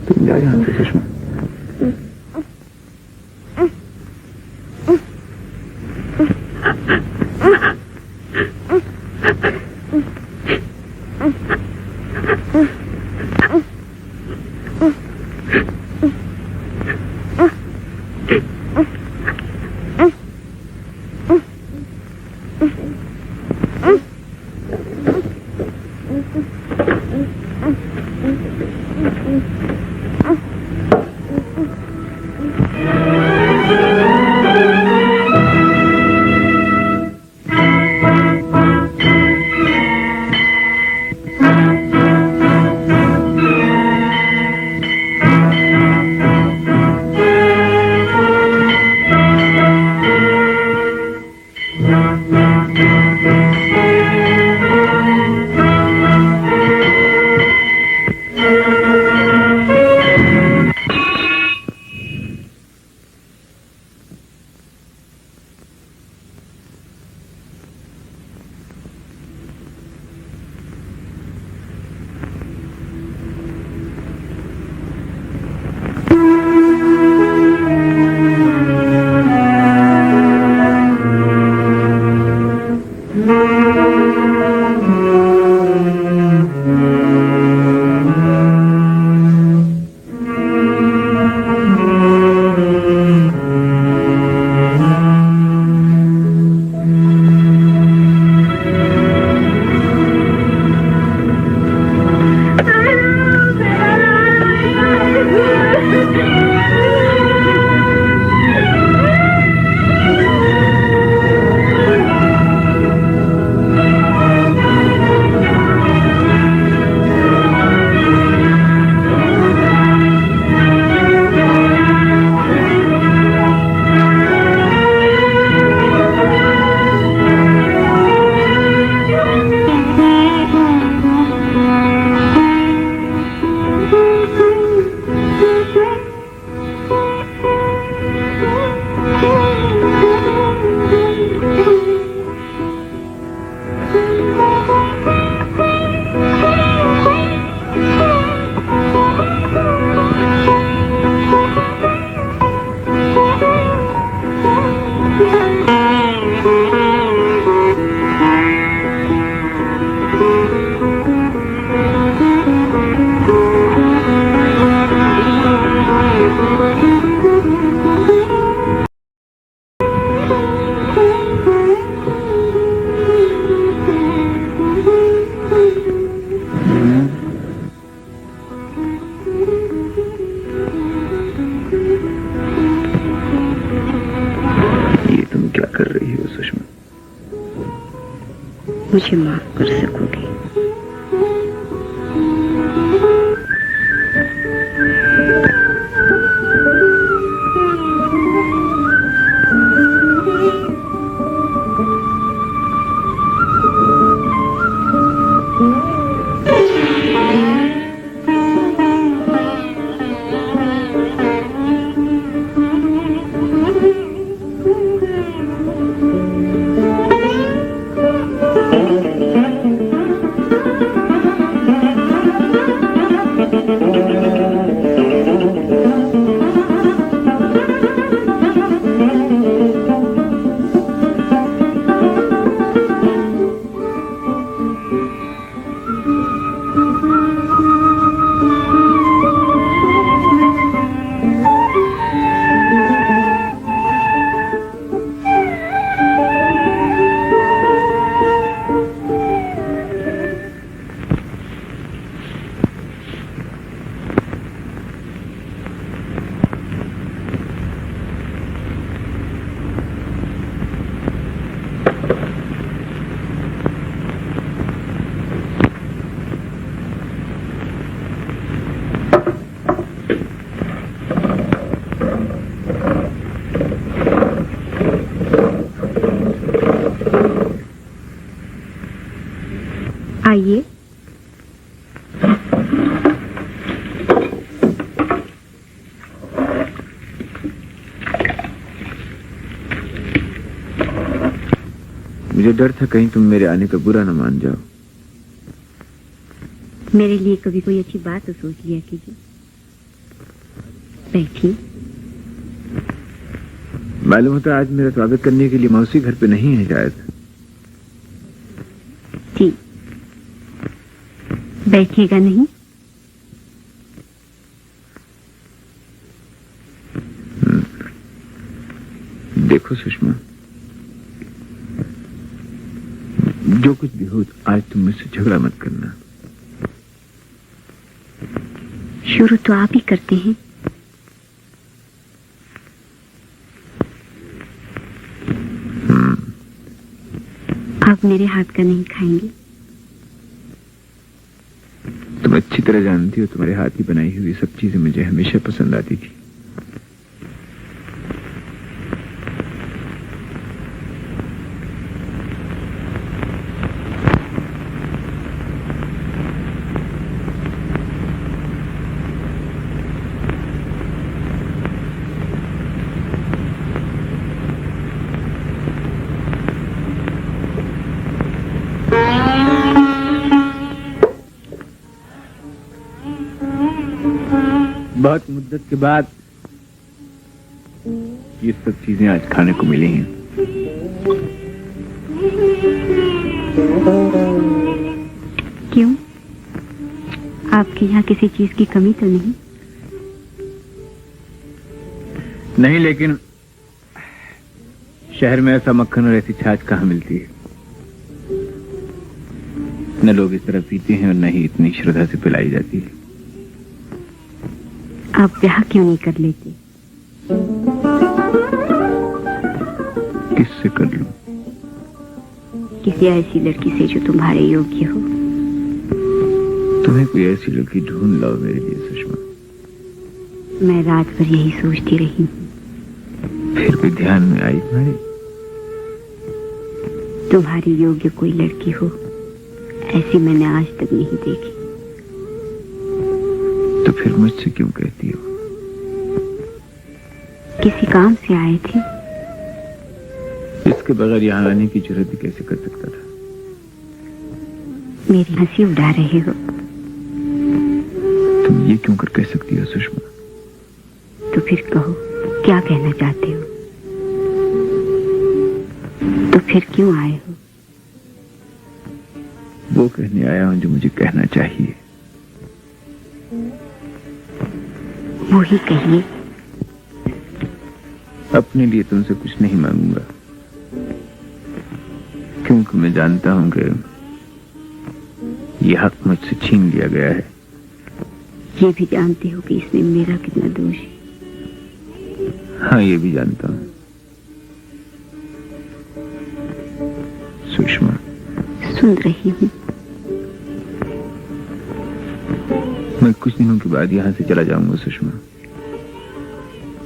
तुम जाओ यहाँ से सुषमा। मुझे माफ कर सकोगे? आइए। मुझे डर था कहीं तुम मेरे आने का बुरा न मान जाओ। मेरे लिए कभी कोई अच्छी बात तो सोच लिया कीजिए। बैठिए। मालूम होता आज मेरा स्वागत करने के लिए मौसी घर पे नहीं है शायद। जी, बैठिएगा नहीं? देखो सुषमा, जो कुछ भी हो आज तुम मुझसे झगड़ा मत करना। शुरू तो आप ही करते हैं। आप मेरे हाथ का नहीं खाएंगे? तुम अच्छी तरह जानती हो तुम्हारे हाथ की बनाई हुई सब चीजें मुझे हमेशा पसंद आती थी। बहुत मुद्दत के बाद ये सब चीजें आज खाने को मिली हैं। क्यों? आपके यहाँ किसी चीज की कमी तो नहीं? नहीं, लेकिन शहर में ऐसा मक्खन और ऐसी छाछ कहाँ मिलती है। न लोग इस तरह पीते हैं और न ही इतनी श्रद्धा से पिलाई जाती है। आप ब्याह क्यों नहीं कर लेते? किससे कर लूं? किसी ऐसी लड़की से जो तुम्हारे योग्य हो। तुम्हें कोई ऐसी लड़की ढूंढ लाओ मेरे लिए सुषमा। मैं रात भर यही सोचती रही हूँ। फिर भी ध्यान में आई तुम्हारे? तुम्हारी योग्य कोई लड़की हो ऐसी मैंने आज तक नहीं देखी। तो फिर मुझसे क्यों कहती हो? किसी काम से आए थे? इसके बगैर यहाँ आने की जरूरत भी कैसे कर सकता था? मेरी हंसी उड़ा रहे हो। तुम ये क्यों कर कह सकती हो सुषमा? तो फिर कहो, क्या कहना चाहते हो? तो फिर क्यों आए हो? वो कहने आया हूं जो मुझे कहना चाहिए। वो ही कहिए। अपने लिए तुमसे कुछ नहीं मांगूंगा, क्योंकि मैं जानता हूं कि यह हक मुझसे छीन लिया गया है। ये भी जानते हो कि इसमें मेरा कितना दोष है? हाँ, ये भी जानता हूं। सुषमा, सुन रही हूँ। मैं कुछ दिनों के बाद यहाँ से चला जाऊंगा सुषमा।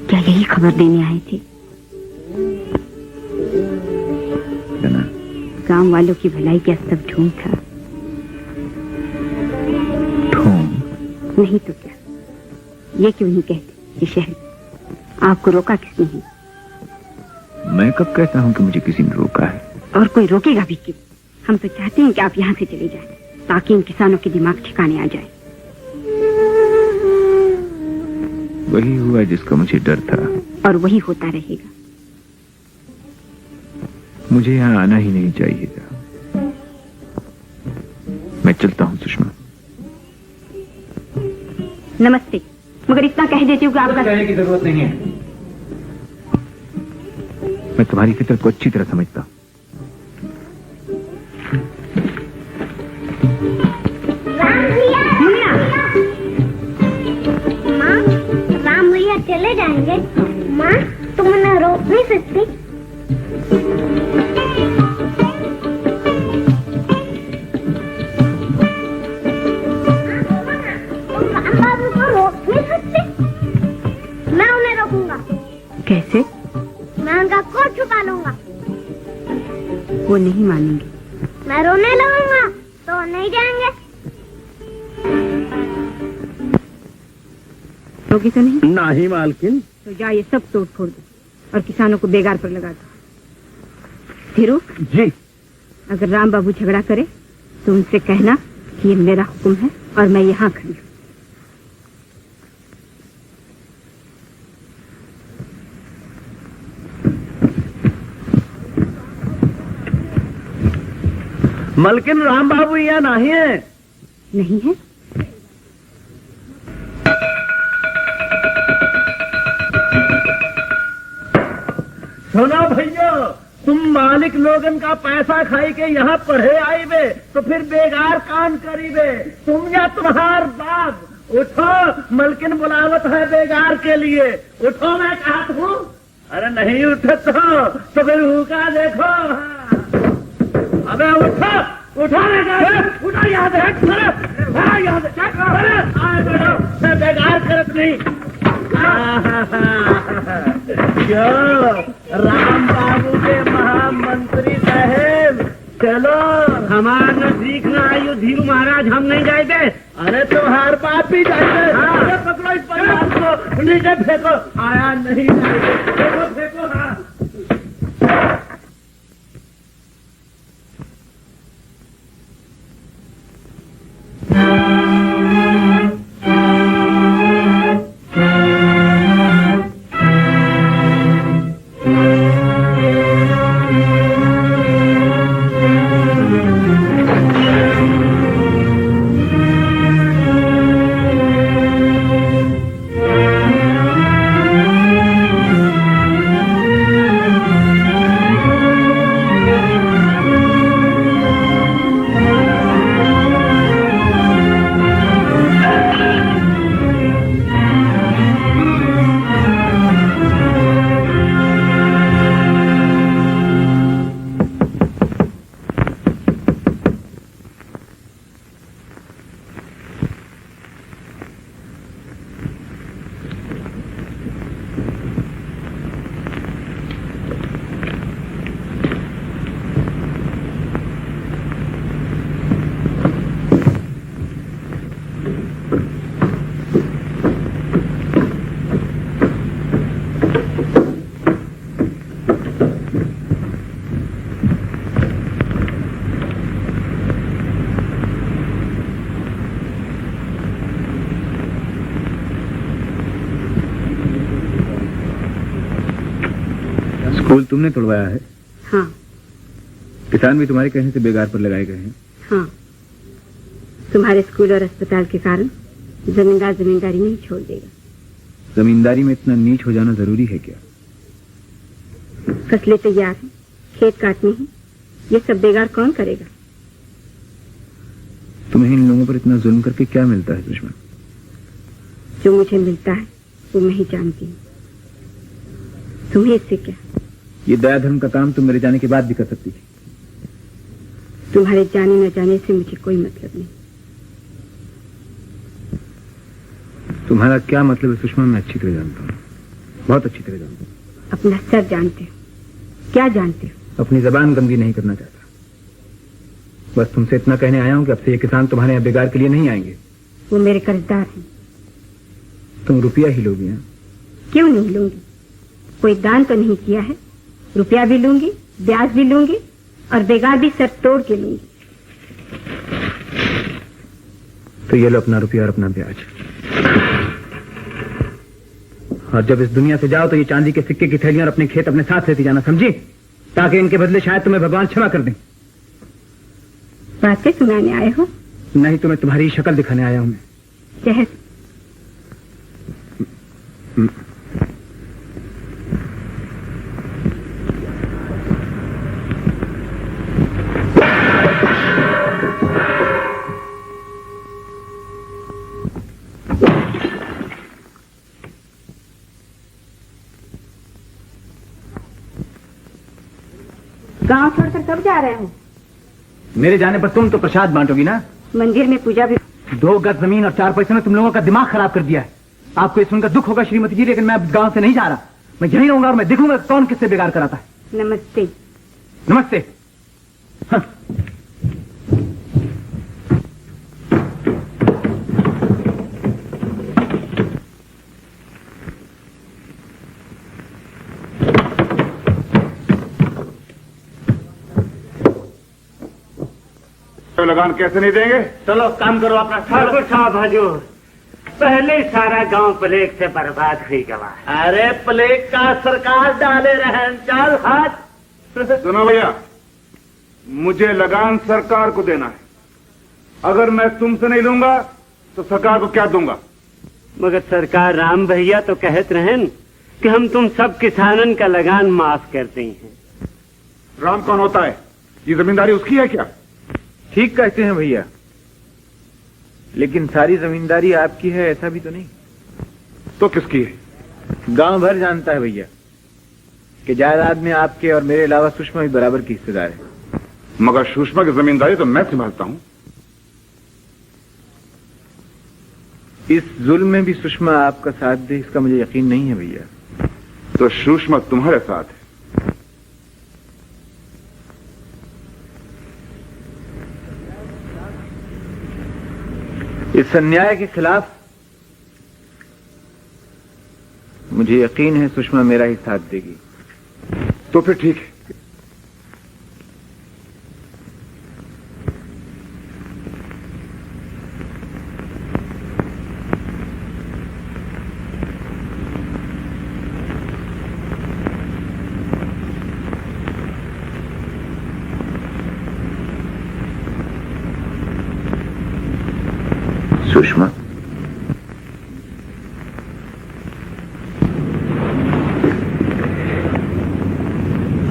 क्या यही खबर देने आए थे? गांव वालों की भलाई क्या सब ढूंढ था? ढूंढ नहीं तो क्या? ये क्यों नहीं कहते कि शहर आपको रोका किसने है? मैं कब कहता हूँ कि मुझे किसी ने रोका है? और कोई रोकेगा भी क्यों? हम तो चाहते हैं कि आप यहाँ से चले जाएं, ताकि इन किसानों के दिमाग ठिकाने आ जाए। वही हुआ जिसका मुझे डर था, और वही होता रहेगा। मुझे यहाँ आना ही नहीं चाहिए था। मैं चलता हूँ सुषमा। नमस्ते। मगर इतना कह देती हूँ कि आपका कहने की जरूरत नहीं है। मैं तुम्हारी फितरत को अच्छी तरह समझता हूँ। राम भैया चले जाएंगे। माँ, तुम उन्हें रोक नहीं सकती? तुम राम बाबू को रोक नहीं सकती? मैं उन्हें रोकूंगा। कैसे? मैं उनका कोट छुपा लूंगा। वो नहीं मानेंगे। मैं रोने लगूंगा तो नहीं जाएंगे। होगी तो नहीं? नहीं मालकिन। तो जा ये सब तोड़ फोड़ दो और किसानों को बेगार पर लगा दो। धीरू जी। अगर राम बाबू झगड़ा करे तो उनसे कहना कि ये मेरा हुक्म है और मैं यहाँ खड़ी हूँ। मलकिन राम बाबू यहाँ नहीं है। नहीं है? सुनो भैया, तुम मालिक लोगन का पैसा खाई के यहाँ पढ़े आई बे तो फिर बेगार काम करी बे। तुम या तुम्हार बाप उठो, मलकिन बुलावत है बेगार के लिए। उठो मैं कहता हूँ। अरे नहीं उठत तो फिर हुका देखो। हाँ। अबे उठो, उठो मैं कहता, उठो याद है, याद है, मैं बेगार करत नहीं। क्यों राम बाबू के महामंत्री साहेब, चलो हमार न सीख न आयु धीरू महाराज, हम नहीं जाएंगे। अरे तुम्हार बाप ही जाएंगे। हाँ। पकड़ो इस परिवार को, नीचे फेंको। आया नहीं जाएंगे, फेंको फेंको। हाँ। स्कूल तुमने तोड़वाया है? हाँ। किसान भी तुम्हारे कहने से बेगार पर लगाए गए हैं? हाँ। तुम्हारे स्कूल और अस्पताल के कारण जमींदार जमींदारी नहीं छोड़ देगा। जमींदारी में इतना नीच हो जाना जरूरी है क्या? फसलें तैयार हैं, खेत काटने हैं, ये सब बेगार कौन करेगा? तुम्हें इन लोगों पर इतना जुल्म करके क्या मिलता है दुश्मन? जो मुझे मिलता है वो मैं ही जानती हूँ। तुम्हें इससे क्या? ये दया धर्म का काम तुम मेरे जाने के बाद भी कर सकती थी। तुम्हारे जाने न जाने से मुझे कोई मतलब नहीं। तुम्हारा क्या मतलब है सुषमा, मैं अच्छी तरह जानता हूँ, बहुत अच्छी तरह जानता हूँ। अपना सर जानते हो? क्या जानते हो? अपनी जबान गंदी नहीं करना चाहता। बस तुमसे इतना कहने आया हूँ कि अब से ये किसान तुम्हारे यहाँ बेगार के लिए नहीं आएंगे। वो मेरे कर्जदार हैं। तुम रुपया ही लोगी? क्यों नहीं लूंगी? कोई दान तो नहीं किया है। रुपया भी लूंगी, ब्याज भी लूंगी और बेगार भी सर तोड़ के लूंगी। तो ये लो अपना रुपया और अपना ब्याज। और जब इस दुनिया से जाओ तो ये चांदी के सिक्के की थैलियां और अपने खेत अपने साथ लेती जाना, समझी? ताकि इनके बदले शायद तुम्हें भगवान क्षमा कर दें। बातें सुनाने आए हो? नहीं, तुम्हें तुम्हारी शक्ल दिखाने आया हूं मैं। जहर। गांव छोड़कर कब जा रहे हो? मेरे जाने पर तुम तो प्रसाद बांटोगी ना? मंदिर में पूजा भी। 2 गज जमीन और 4 पैसे ने तुम लोगों का दिमाग खराब कर दिया है। आपको ये सुनकर दुख होगा श्रीमती जी, लेकिन मैं अब गांव से नहीं जा रहा। मैं यहीं रहूंगा और मैं देखूंगा कौन किससे बेगार कराता है। नमस्ते। नमस्ते। हाँ। लगान कैसे नहीं देंगे? चलो काम करो अपना। ठाकुर साहब हजूर, पहले सारा गांव प्लेग से बर्बाद हुई गवा। अरे प्लेग का सरकार डाले रहन, चल हाथ। सुनो भैया, मुझे लगान सरकार को देना है। अगर मैं तुमसे नहीं लूंगा तो सरकार को क्या दूंगा? मगर सरकार राम भैया तो कहत रहन कि हम तुम सब किसानन का लगान माफ करते हैं। राम कौन होता है? ये जमींदारी उसकी है क्या? ठीक कहते हैं भैया, लेकिन सारी जमींदारी आपकी है ऐसा भी तो नहीं। तो किसकी है? गांव भर जानता है भैया कि जायदाद में आपके और मेरे अलावा सुषमा भी बराबर की हिस्सेदार है। मगर सुषमा की जमींदारी तो मैं संभालता हूं। इस जुल्म में भी सुषमा आपका साथ दे इसका मुझे यकीन नहीं है भैया। तो सुषमा तुम्हारे साथ है। इस अन्याय के खिलाफ मुझे यकीन है सुषमा मेरा ही साथ देगी। तो फिर ठीक है। सुषमा,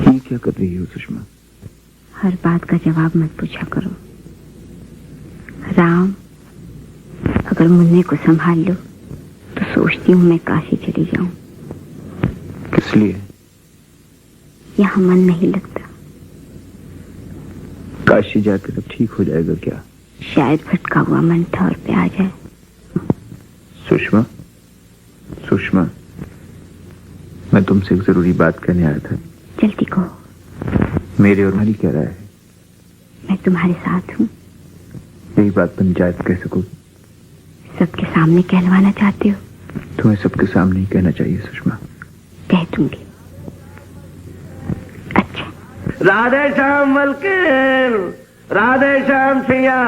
ये क्या कर रही हो सुषमा? हर बात का जवाब मत पूछा करो। राम, अगर मुन्ने को संभाल लो तो सोचती हूँ मैं काशी चली जाऊं। किस लिए? यहाँ मन नहीं लगता। काशी जाकर सब ठीक हो जाएगा क्या? शायद भटका हुआ मन ठौर पे आ जाए। सुषमा, सुषमा, मैं तुमसे एक जरूरी बात कहने आया था। जल्दी कहो। मेरे और तुम्हारी क्या राय है? मैं तुम्हारे साथ हूँ। यही बात तुम जायज कह सको? सबके सामने कहलवाना चाहते हो? तुम्हें सबके सामने ही कहना चाहिए सुषमा। कह दूंगी। अच्छा। राधे श्याम मलकिन, राधे श्याम सिया।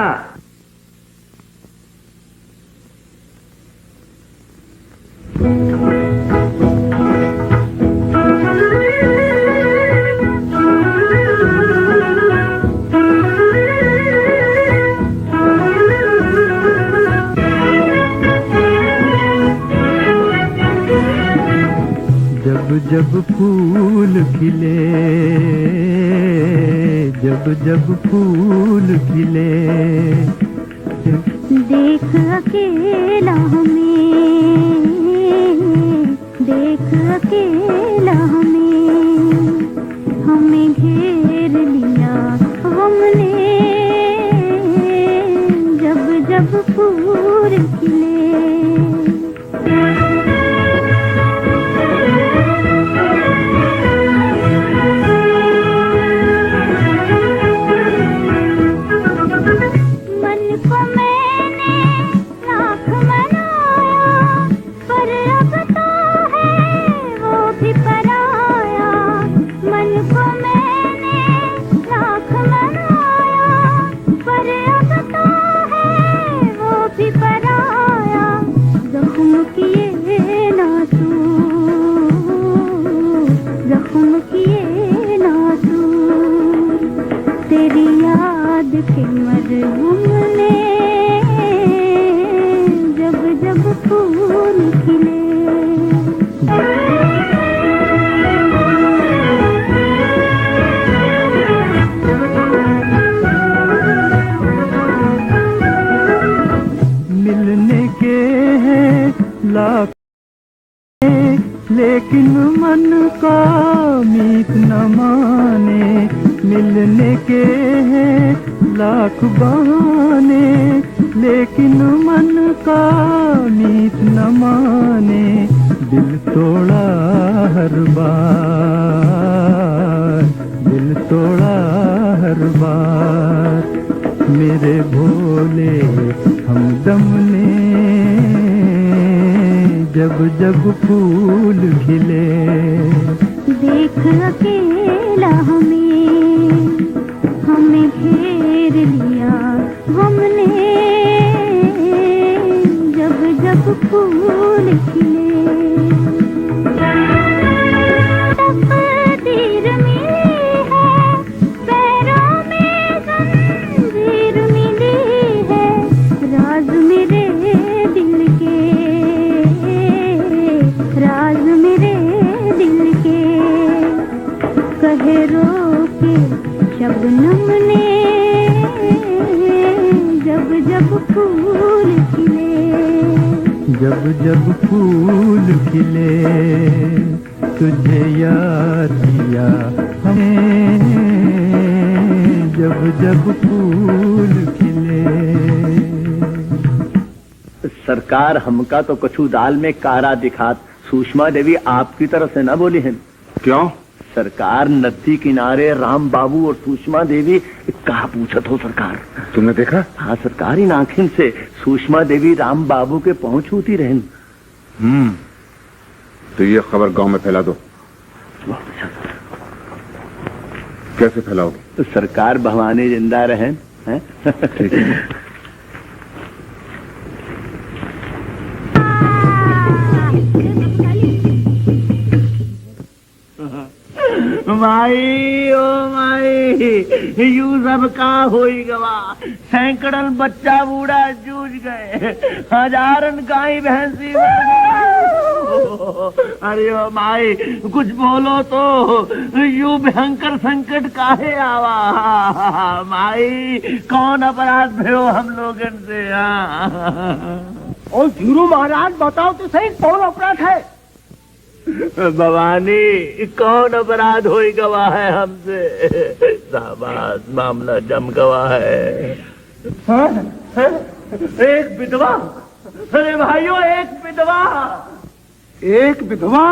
जब जब फूल खिले, जब जब फूल खिले, देख अकेला हमें, देख अकेला हमें घेर लिया हमने, जब जब फूल खिले। मिलने के हैं लाख, लेकिन मन का मीत न माने। मिलने के हैं लाख बहाने, लेकिन मन का मीत न माने। दिल तोड़ा हर बार, दिल तोड़ा हर बार, मेरे भोले हमदम ने, जब जब फूल खिले। देख अकेला हमें घेर लिया हमने जब जब फूल खिले, तकदीर मिली है, पैरों में जंजीर मिली है, राज मेरे दिल के, राज मेरे दिल के, कहे रो के शबनम ने जब जब फूल खिले, जब जब फूल खिले, तुझे याद किया हमें, जब जब फूल खिले। सरकार हमका तो कछु दाल में कारा दिखात, सुषमा देवी आपकी तरफ से न बोली है। क्यों? सरकार नदी किनारे राम बाबू और सुषमा देवी कहा पूछत हो सरकार? तुमने देखा? हाँ सरकार, इन आंखिन से सुषमा देवी राम बाबू के पहुंच होती रहन। तो ये खबर गांव में फैला दो। कैसे फैलाओगे? तो सरकार भवानी जिंदा रहें हैं? ठीक है। माई ओ माई, यू सब का होई गवा, सैकड़न बच्चा बूढ़ा जूझ गए, हजारन गाय भैंसी। अरे ओ माई, कुछ बोलो तो, यू भयंकर संकट काहे आवा? माई, कौन अपराध भयो हम लोगन से? और धीरू महाराज बताओ तो सही, कौन अपराध है? भवानी, कौन अपराध होई गवा है हमसे? शाबाश, मामला जम गवा है। एक विधवा, अरे भाइयों, एक विधवा। एक विधवा?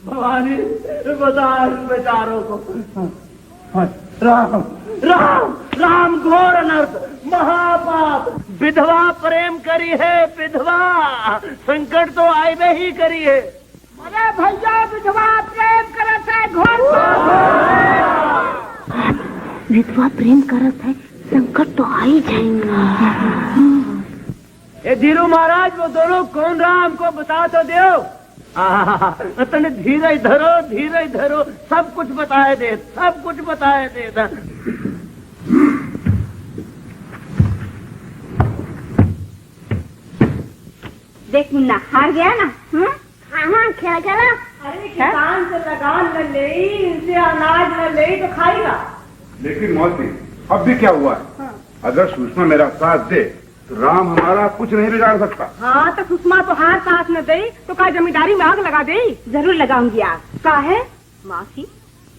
भवानी, बता बेचारों को। राम राम राम, घोर अनर्थ, महापाप, विधवा प्रेम करी है, विधवा संकट तो आए ही करी है। अरे भैया, विधवा प्रेम करत है, घोर विधवा प्रेम करत है, संकट तो आ ही जाएगा। ये धीरू महाराज, वो दोनों कौन रहा हमको बता तो दो। तने धीरे धरो, धीरे धरो, सब कुछ बताए दे, सब कुछ बताए दे। देख मुन्ना, हार गया ना? हाँ क्या करा? अरे किसान से लगान न ले, इनसे अनाज न ले तो खाएगा। लेकिन मौसी, अब भी क्या हुआ है? अगर सुषमा मेरा साथ दे तो राम हमारा कुछ नहीं बिगाड़ सकता। हाँ तो सुषमा तो हार साथ न दे तो क्या जमींदारी में आग लगा दे? जरूर लगाऊंगी आग। का है मौसी,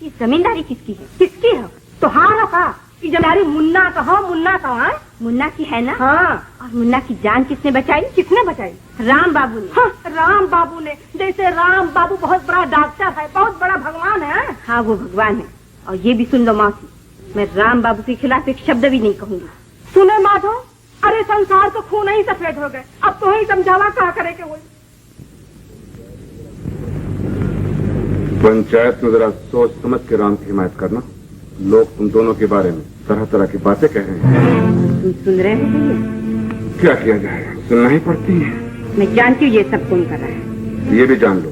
ये जमींदारी किसकी है? किसकी है? तो हार का कि जमींदारी मुन्ना का हो, मुन्ना का है। मुन्ना की है ना? हाँ। और मुन्ना की जान किसने बचाई? किसने बचाई? राम बाबू ने। हाँ, राम बाबू ने। जैसे राम बाबू बहुत बड़ा डॉक्टर है, बहुत बड़ा भगवान है। हाँ, वो भगवान है। और ये भी सुन लो मौसी, मैं राम बाबू के खिलाफ एक शब्द भी नहीं कहूंगी। सुने माधो, अरे संसार तो खून ही सफेद हो गए, अब तो ही समझावा क्या करे के वही। पंचायत में जरा सोच समझ के राम की हिमायत करना। लोग तुम दोनों के बारे में तरह तरह की बातें कह रहे हैं। तुम सुन रहे हो भैया? क्या किया जाए, सुनना ही पड़ती है। मैं जानती हूँ ये सब कौन कर रहा है। ये भी जान लो,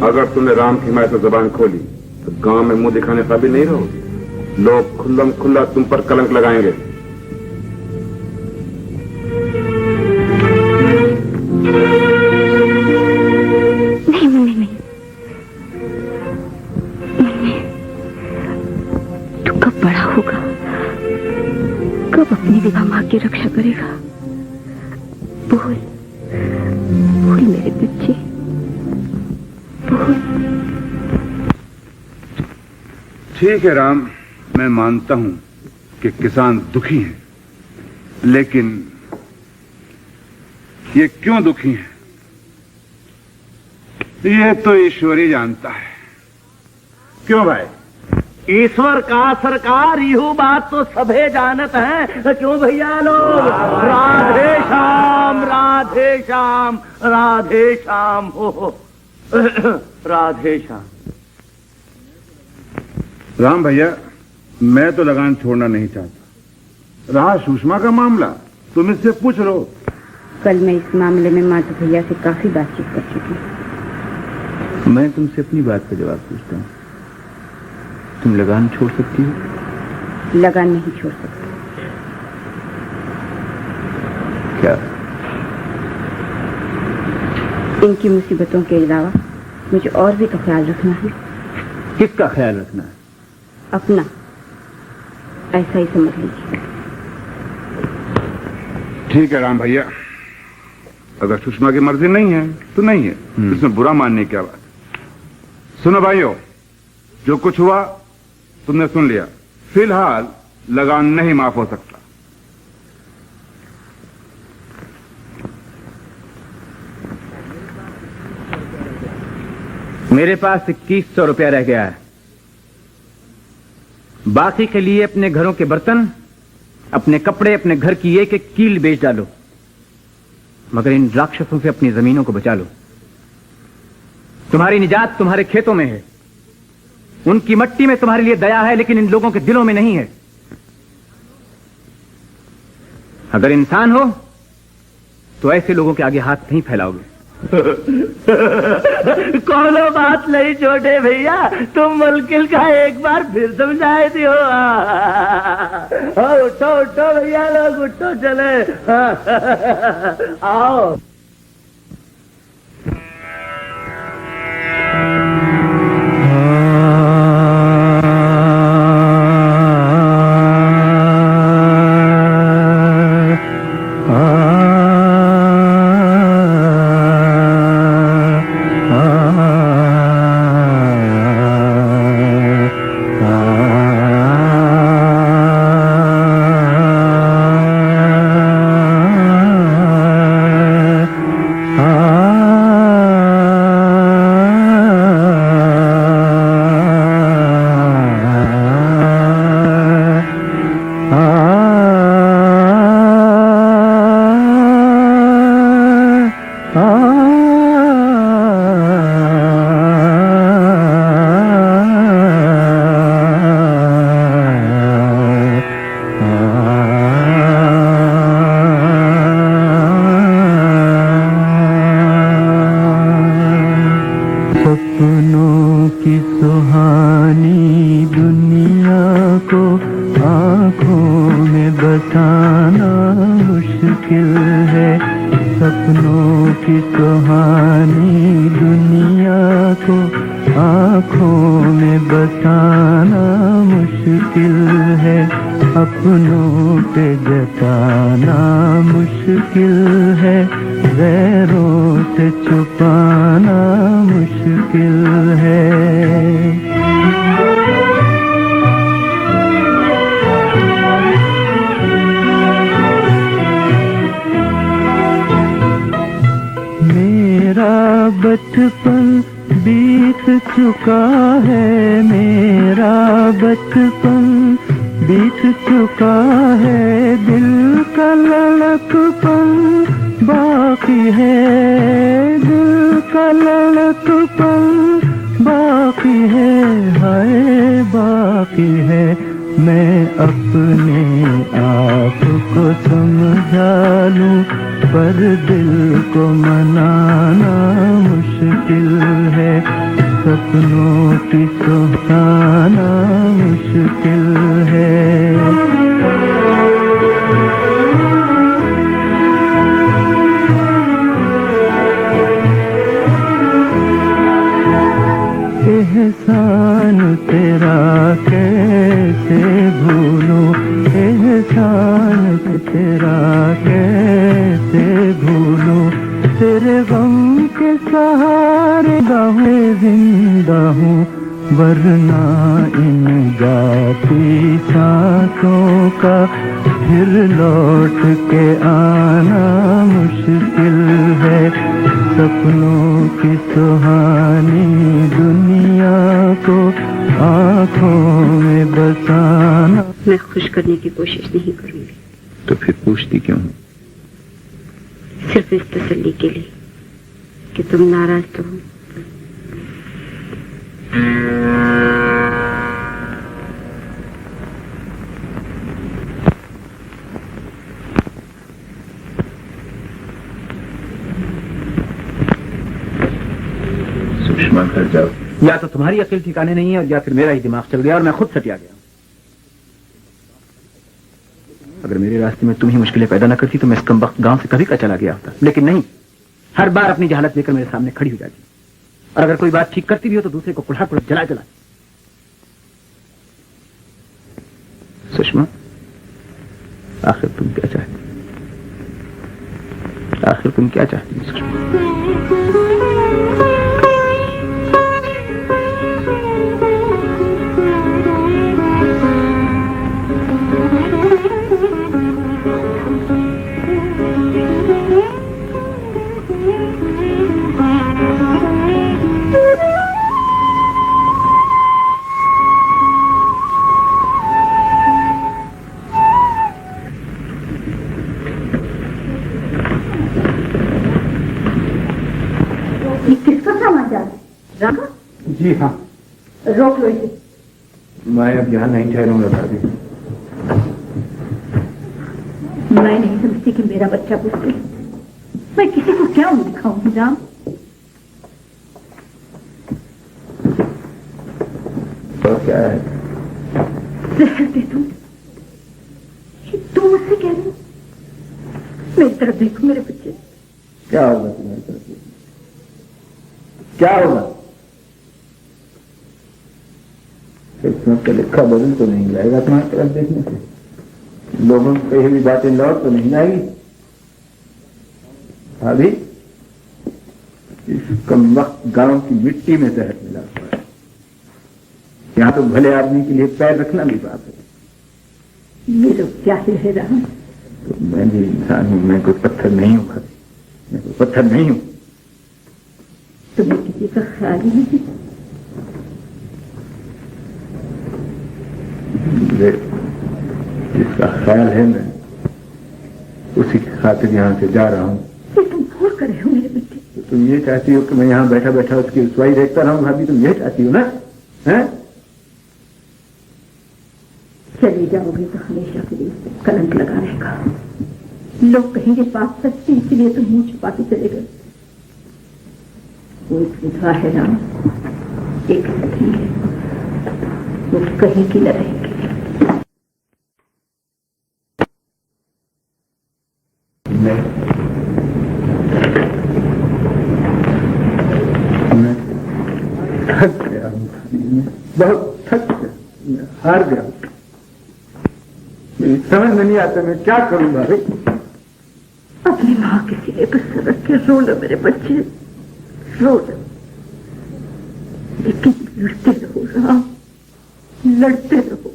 अगर तुमने राम की हिमायत में जबान खोली तो गांव में मुंह दिखाने काबिल नहीं रहोगे। लोग खुल्लम खुल्ला तुम पर कलंक लगाएंगे। नहीं मुन्ने, नहीं मुन्ने, तू कब बड़ा होगा, कब अपनी विवाह माँ की रक्षा करेगा? बोल बोल मेरे बच्चे, बोल। ठीक है राम, मैं मानता हूं कि किसान दुखी हैं, लेकिन ये क्यों दुखी हैं ये तो ईश्वर ही जानता है। क्यों भाई? ईश्वर का सरकार, यू बात तो सभे जानत है। क्यों भैया लोग? राधे श्याम, राधे श्याम, राधे श्याम, हो राधे श्याम। राम भैया, मैं तो लगान छोड़ना नहीं चाहता, रहा सुषमा का मामला, तुम इससे पूछ लो। कल मैं इस मामले में माधव भैया से काफी बातचीत कर चुकी हूँ। मैं तुमसे अपनी बात का जवाब पूछता हूँ, तुम लगान छोड़ सकती हो? लगान नहीं छोड़ सकती। क्या? इनकी मुसीबतों के अलावा मुझे और भी तो ख्याल रखना है। किसका ख्याल रखना है? अपना, ऐसा ही समझ लीजिए। ठीक है राम भैया, अगर सुषमा की मर्जी नहीं है तो नहीं है, इसमें बुरा मानने की क्या बात। सुनो भाइयों, जो कुछ हुआ तुमने सुन लिया। फिलहाल लगान नहीं माफ हो सकता। मेरे पास 2100 रुपया रह गया है। बाकी के लिए अपने घरों के बर्तन, अपने कपड़े, अपने घर की एक एक कील बेच डालो, मगर इन राक्षसों से अपनी जमीनों को बचा लो। तुम्हारी निजात तुम्हारे खेतों में है, उनकी मट्टी में तुम्हारे लिए दया है, लेकिन इन लोगों के दिलों में नहीं है। अगर इंसान हो तो ऐसे लोगों के आगे हाथ नहीं फैलाओगे। कोनो बात नहीं छोटे भैया, तुम मुल्किल का एक बार फिर समझाए दियो। उठो उठो भैया लोग, उठो चले। आओ। सपनों की सुहानी दुनिया को आँखों में बसाना मुश्किल है। सपनों की सुहानी दुनिया को आँखों में बसाना मुश्किल है। अपनों पे जताना मुश्किल है, गैरों से छुपाना मुश्किल है। मेरा बचपन बीत चुका है, मेरा बचपन बीत चुका है, दिल का लड़कपन बाकी है, दिल का लड़कपन बाकी है, हाय बाकी है। मैं अपने आप को समझा लूं, पर दिल को मनाना मुश्किल है। सपनों की सुहाना मुश्किल है। एहसान तेरा कैसे भूलूं, एहसान तेरा कैसे भूलूं, तेरे गम के सहारे गावे जिंदा हूँ, वरना इन जाती सांसों का फिर लौट के आना मुश्किल है। सपनों की सुहानी दुनिया को आँखों में बसाना। मैं खुश करने की कोशिश नहीं करूंगी। तो फिर पूछती क्यों? सिर्फ इस तसल्ली के लिए कि तुम नाराज तो हो। सुषमा घर जाओ। या तो तुम्हारी अकल ठिकाने नहीं है और या फिर मेरा ही दिमाग चल गया और मैं खुद सटिया गया। अगर मेरे रास्ते में तुम ही मुश्किलें पैदा न करती तो मैं इस कमबख्त गांव से कभी का चला गया होता, लेकिन नहीं, हर बार अपनी जहालत लेकर मेरे सामने खड़ी हो जाती और अगर कोई बात ठीक करती भी हो तो दूसरे को कुल्हा कुल्हा जला जला। सुषमा, आखिर तुम क्या चाहती? आखिर तुम क्या चाहती हो सुषमा? जी हाँ, रोक लो इसे। मैं अब यहाँ नहीं ठहरूंगा भाभी। मैं नहीं समझती कि मेरा बच्चा पूछते मैं किसी को क्या दिखाऊंगी राम। तो क्या है? जहर दे तुम मुझसे कह रही हो? मेरी तरफ देखो मेरे बच्चे। क्या होगा तुम्हारी तरफ? क्या होगा? किस्मत का लिखा बदल तो नहीं जाएगा तुम्हारी तरफ देखने से। लोगों को कही हुई बातें लौट तो नहीं आएगी। भाभी, इस कमबख्त गांव की मिट्टी में जहर मिला हुआ है। यहाँ तो भले आदमी के लिए पैर रखना भी बात है। ये लोग क्या ही है राम। तो मैं भी इंसान हूं, मैं कोई पत्थर नहीं हूं भाभी, मैं कोई पत्थर नहीं हूं। तुम्हें किसी का ख्याल ही नहीं? जिसका ख्याल है मैं उसी की खातिर यहाँ से जा रहा हूँ। ये तुम भूल कर रहे हो मेरे बेटे। तो तुम ये चाहती हो कि मैं यहाँ बैठा बैठा उसकी रुसवाई देखता रहूं भाभी? तुम ये चाहती हो ना? हैं? चली जाओगे तो हमेशा के लिए कलंक लगा रहेगा। लोग कहेंगे बात सच्ची, इसलिए तुम मुंह छुपाते चले गए। वो एक विधवा है राम, एक सखी है, वो कहीं की न रहेगी। मैं थक गया हूँ, बहुत थक गया, मैं हार गया। मेरी समझ में नहीं आता मैं क्या करूं भाभी। अपनी माँ के सीने पर सर रख के रो लो मेरे बच्चे, रो लो, लेकिन लड़ते रहो राम, लड़ते रहो।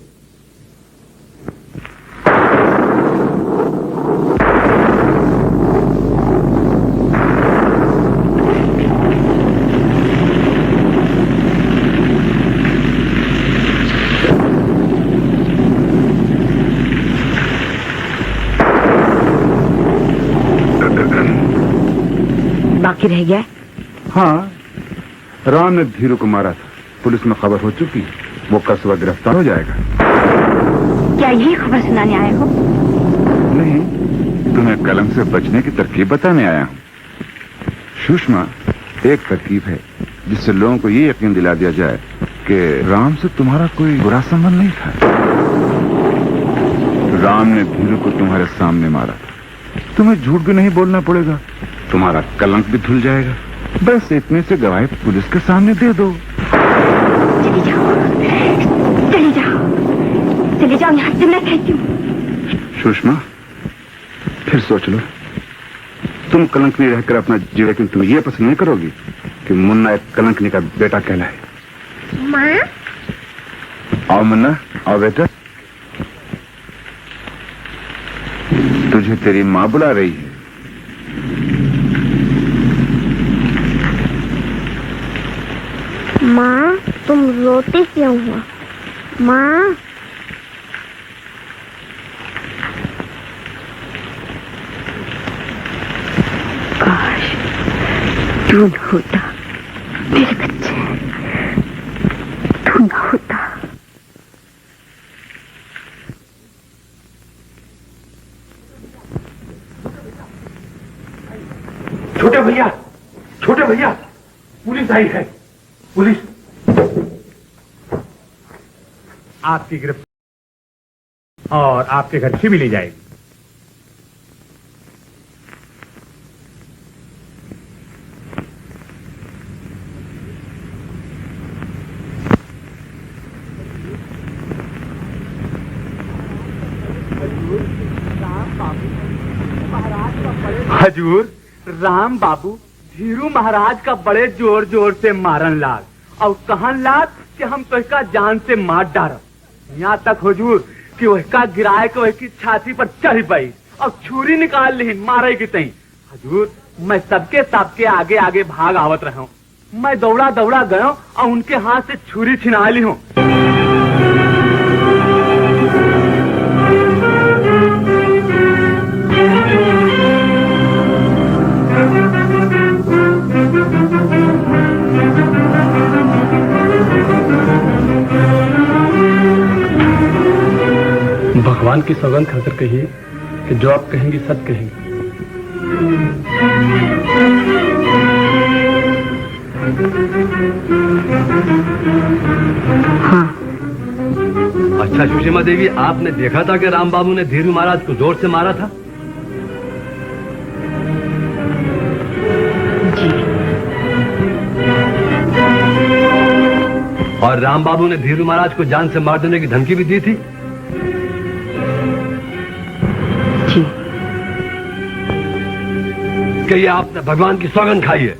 बाकी रह गया? हाँ, राम ने धीरू को मारा था, पुलिस में खबर हो चुकी, वो कल सुबह गिरफ्तार हो जाएगा। क्या यही खबर सुनाने आए हो? नहीं, तुम्हें कलंक से बचने की तरकीब बताने आया हूँ। सुषमा, एक तरकीब है जिससे लोगों को ये यकीन दिला दिया जाए कि राम से तुम्हारा कोई बुरा संबंध नहीं था। राम ने धीरू को तुम्हारे सामने मारा था, तुम्हें झूठ भी नहीं बोलना पड़ेगा, तुम्हारा कलंक भी धुल जाएगा। बस इतने से गवाही पुलिस के सामने दे दो। चली जाओ, चली जाओ, चली जाओ यहाँ से, मैं कहती हूँ। सुषमा, फिर सोच लो, तुम कलंकनी रहकर अपना जीवन, लेकिन तुम ये पसंद नहीं करोगी कि मुन्ना एक कलंकनी का बेटा कहलाए। माँ, आओ मुन्ना, आओ बेटा, तुझे तेरी माँ बुला रही है। माँ, तुम रोते क्यों हो? माँ, काश तू न होता मेरे बच्चे, तू न होता। छोटे भैया, छोटे भैया, पुलिस आई है। पुलिस आपकी गिरफ्तार और आपके घर से भी ले जाएगी। हजूर, राम बाबू धीरू महाराज का बड़े जोर जोर से मारन लाग और कहन लाग कि हम तो इसका जान से मार डारब। यहाँ तक हुजूर कि उसका गिराए के उसकी छाती पर चढ़ पाई और छुरी निकाल ली मारे की तई। हजूर, मैं सबके आगे आगे भाग आवत रहा हूँ। मैं दौड़ा दौड़ा गया और उनके हाथ से छुरी छिना ली हूँ। भगवान की सौगंध खाकर कहिए कि जो आप कहेंगी सच कहेंगे। हाँ। अच्छा सुषमा देवी, आपने देखा था कि राम बाबू ने धीरू महाराज को जोर से मारा था? जी। और राम बाबू ने धीरू महाराज को जान से मार देने की धमकी भी दी थी? जी। कहिए आपने भगवान की सौगंध खाई है?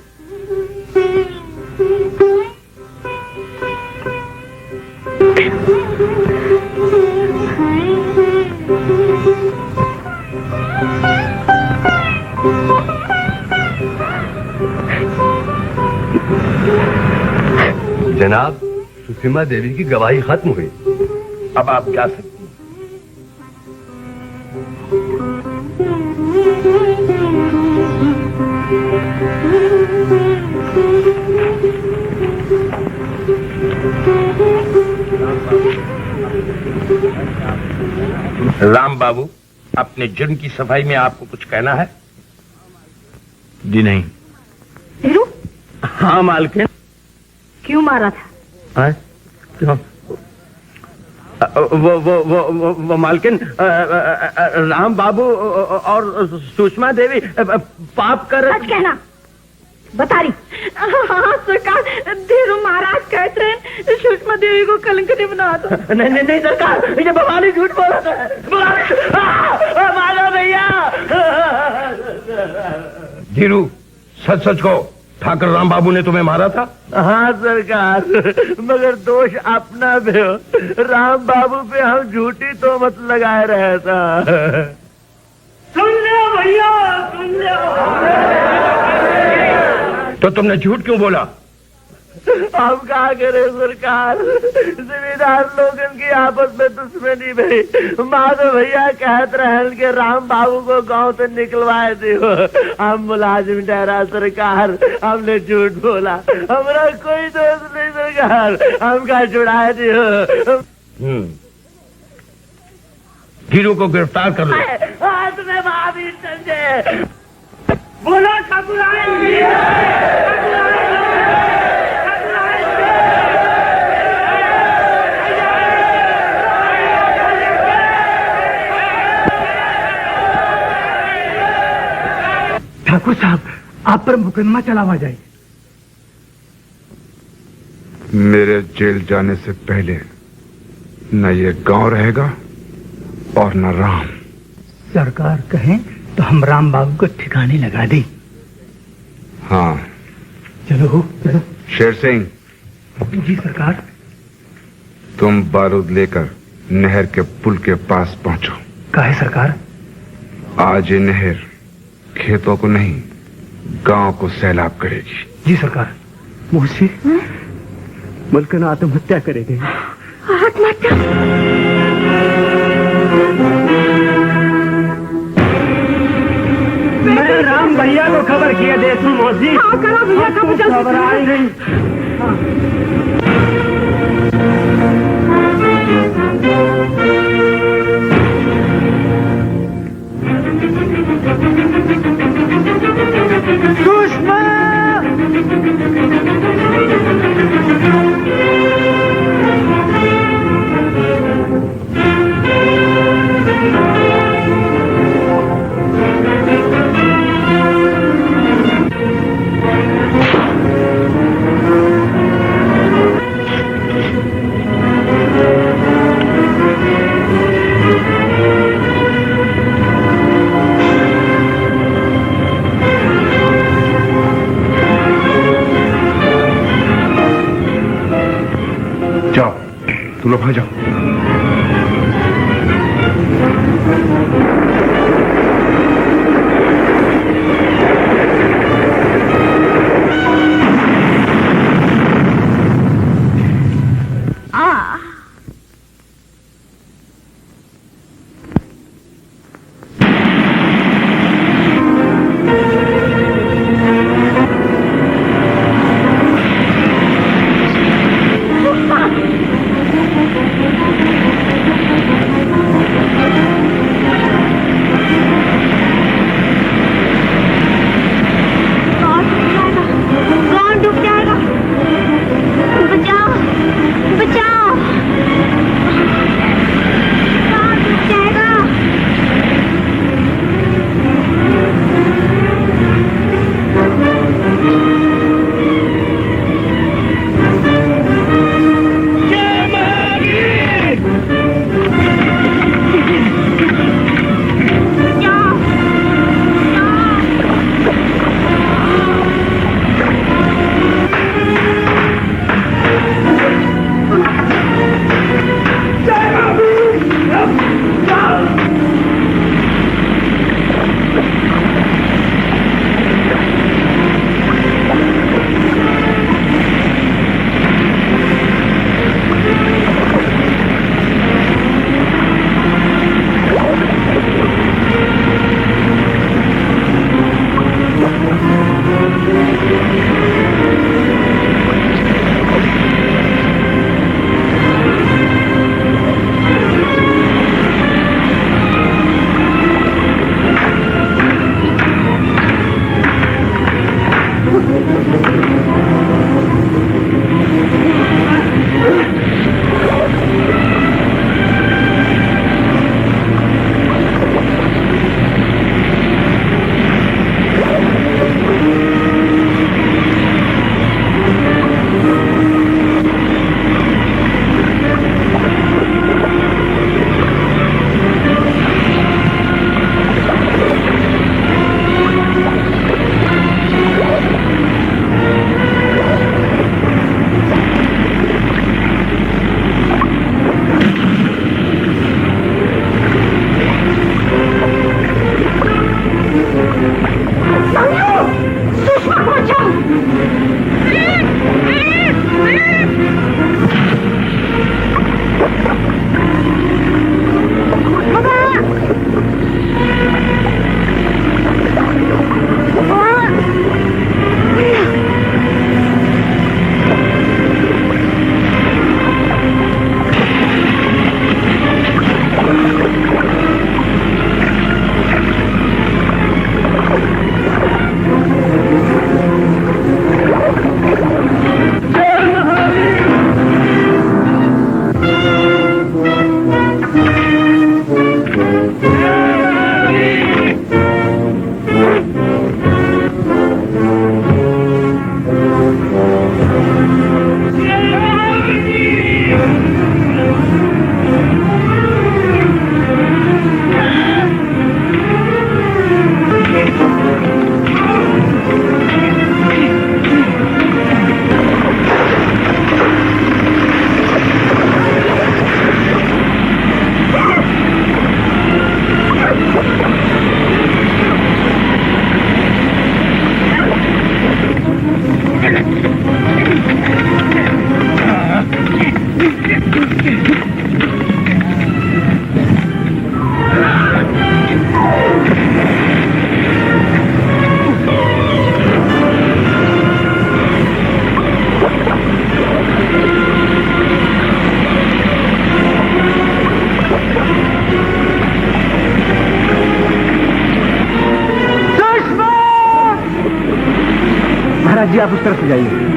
जनाब, सुषमा देवी की गवाही खत्म हुई। अब आप जा सकते हैं। राम बाबू, अपने जुर्म की सफाई में आपको कुछ कहना है? जी नहीं। धीरू? हाँ मालकिन। क्यों मारा था? क्यों? वो मालकिन, राम बाबू और सुषमा देवी पाप कर। सच कहना, बता रही। हाँ सरकार, धीरू महाराज कहते हैं सुषमा देवी को कलंक नहीं बना दो। नहीं सरकार, ये भवानी झूठ बोल रहा है। मारो भैया। धीरू, सच सच को ठाकर राम बाबू ने तुम्हें मारा था? हाँ सरकार, मगर दोष अपना भी हो। राम बाबू पे हम झूठी तोहमत लगाए रहे था। सुन लो भैया, सुन लो। तो तुमने झूठ क्यों बोला? हम क्या करें सरकार, जिम्मेदार लोगों की आपस में दुश्मनी भाई। माधव भैया कहते रहे कि राम बाबू को गांव से निकलवाए दियो। हम मुलाजिम ठहरा सरकार, हमने झूठ बोला। हमारा कोई दोस्त नहीं सरकार, हमका छुड़ाए दियो। धीरू को गिरफ्तार कर लो। हाथ में भाभी संजय बोलो ठकुराइन। ठाकुर साहब, आप पर मुकदमा चला हुआ जाए। मेरे जेल जाने से पहले न ये गांव रहेगा और न राम। सरकार कहें तो हम राम बाबू को ठिकाने लगा दें। हाँ चलो चलो। शेर सिंह, जी सरकार। तुम बारूद लेकर नहर के पुल के पास पहुंचो। काहे सरकार? आज ये नहर खेतों को नहीं, गांव को सैलाब करेगी। जी सरकार। मुझसे मलकन आत्महत्या करेंगे। आत्महत्या? मैं राम भैया को खबर किया देखू मौसी। हाँ करो भैया, कब जल्दी घबराई नहीं। सुषमा! तुम लोग आ जाओ। कौन डूब जाएगा? बचाओ, बचाओ। कौन डूब जाएगा? महाराज जी आप उस तरफ से जाइए।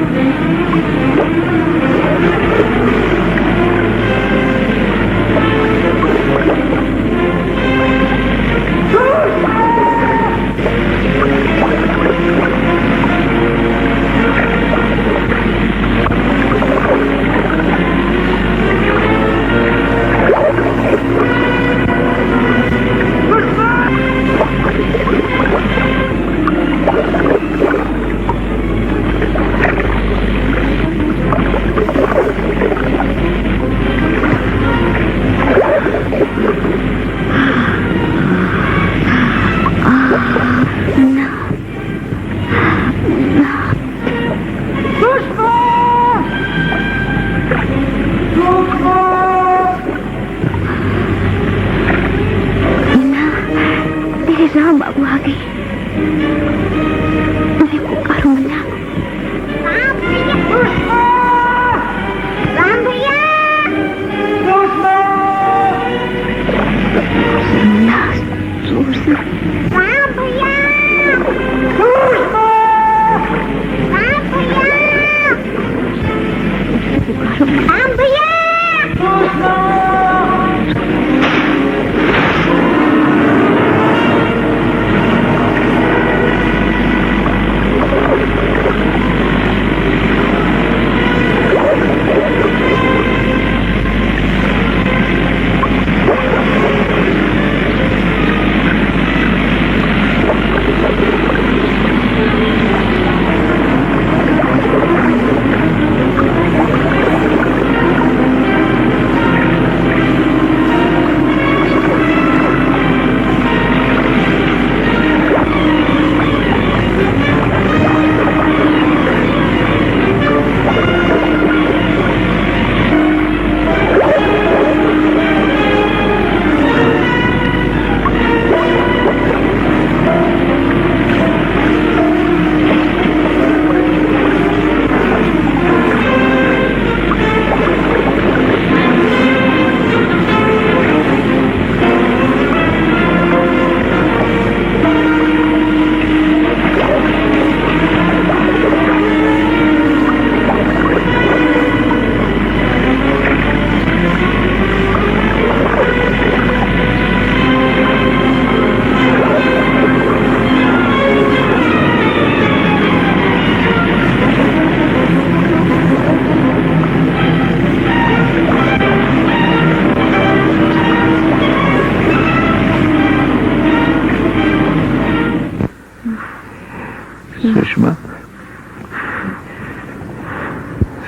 सुषमा,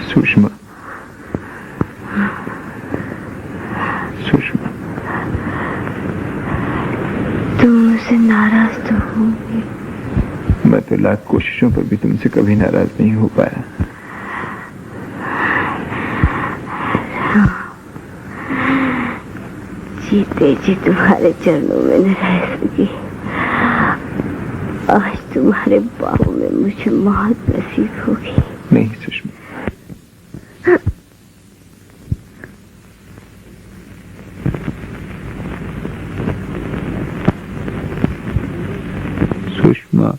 सुषमा, सुषमा, तुम मुझसे नाराज तो होंगे। मैं तो लाख कोशिशों पर भी तुमसे कभी नाराज नहीं हो पाया। जीते जी तुम्हारे चरणों में न रह सकी, आज तुम्हारे बाहों में मुझे मौत नसीब होगी। नहीं सुषमा, सुषमा,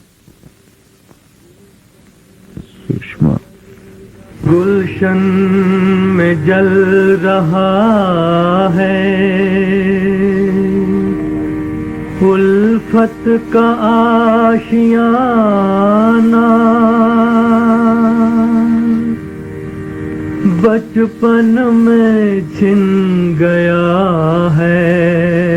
सुषमा। गुलशन में जल रहा है उल्फत का आशियाना, बचपन में छिन गया है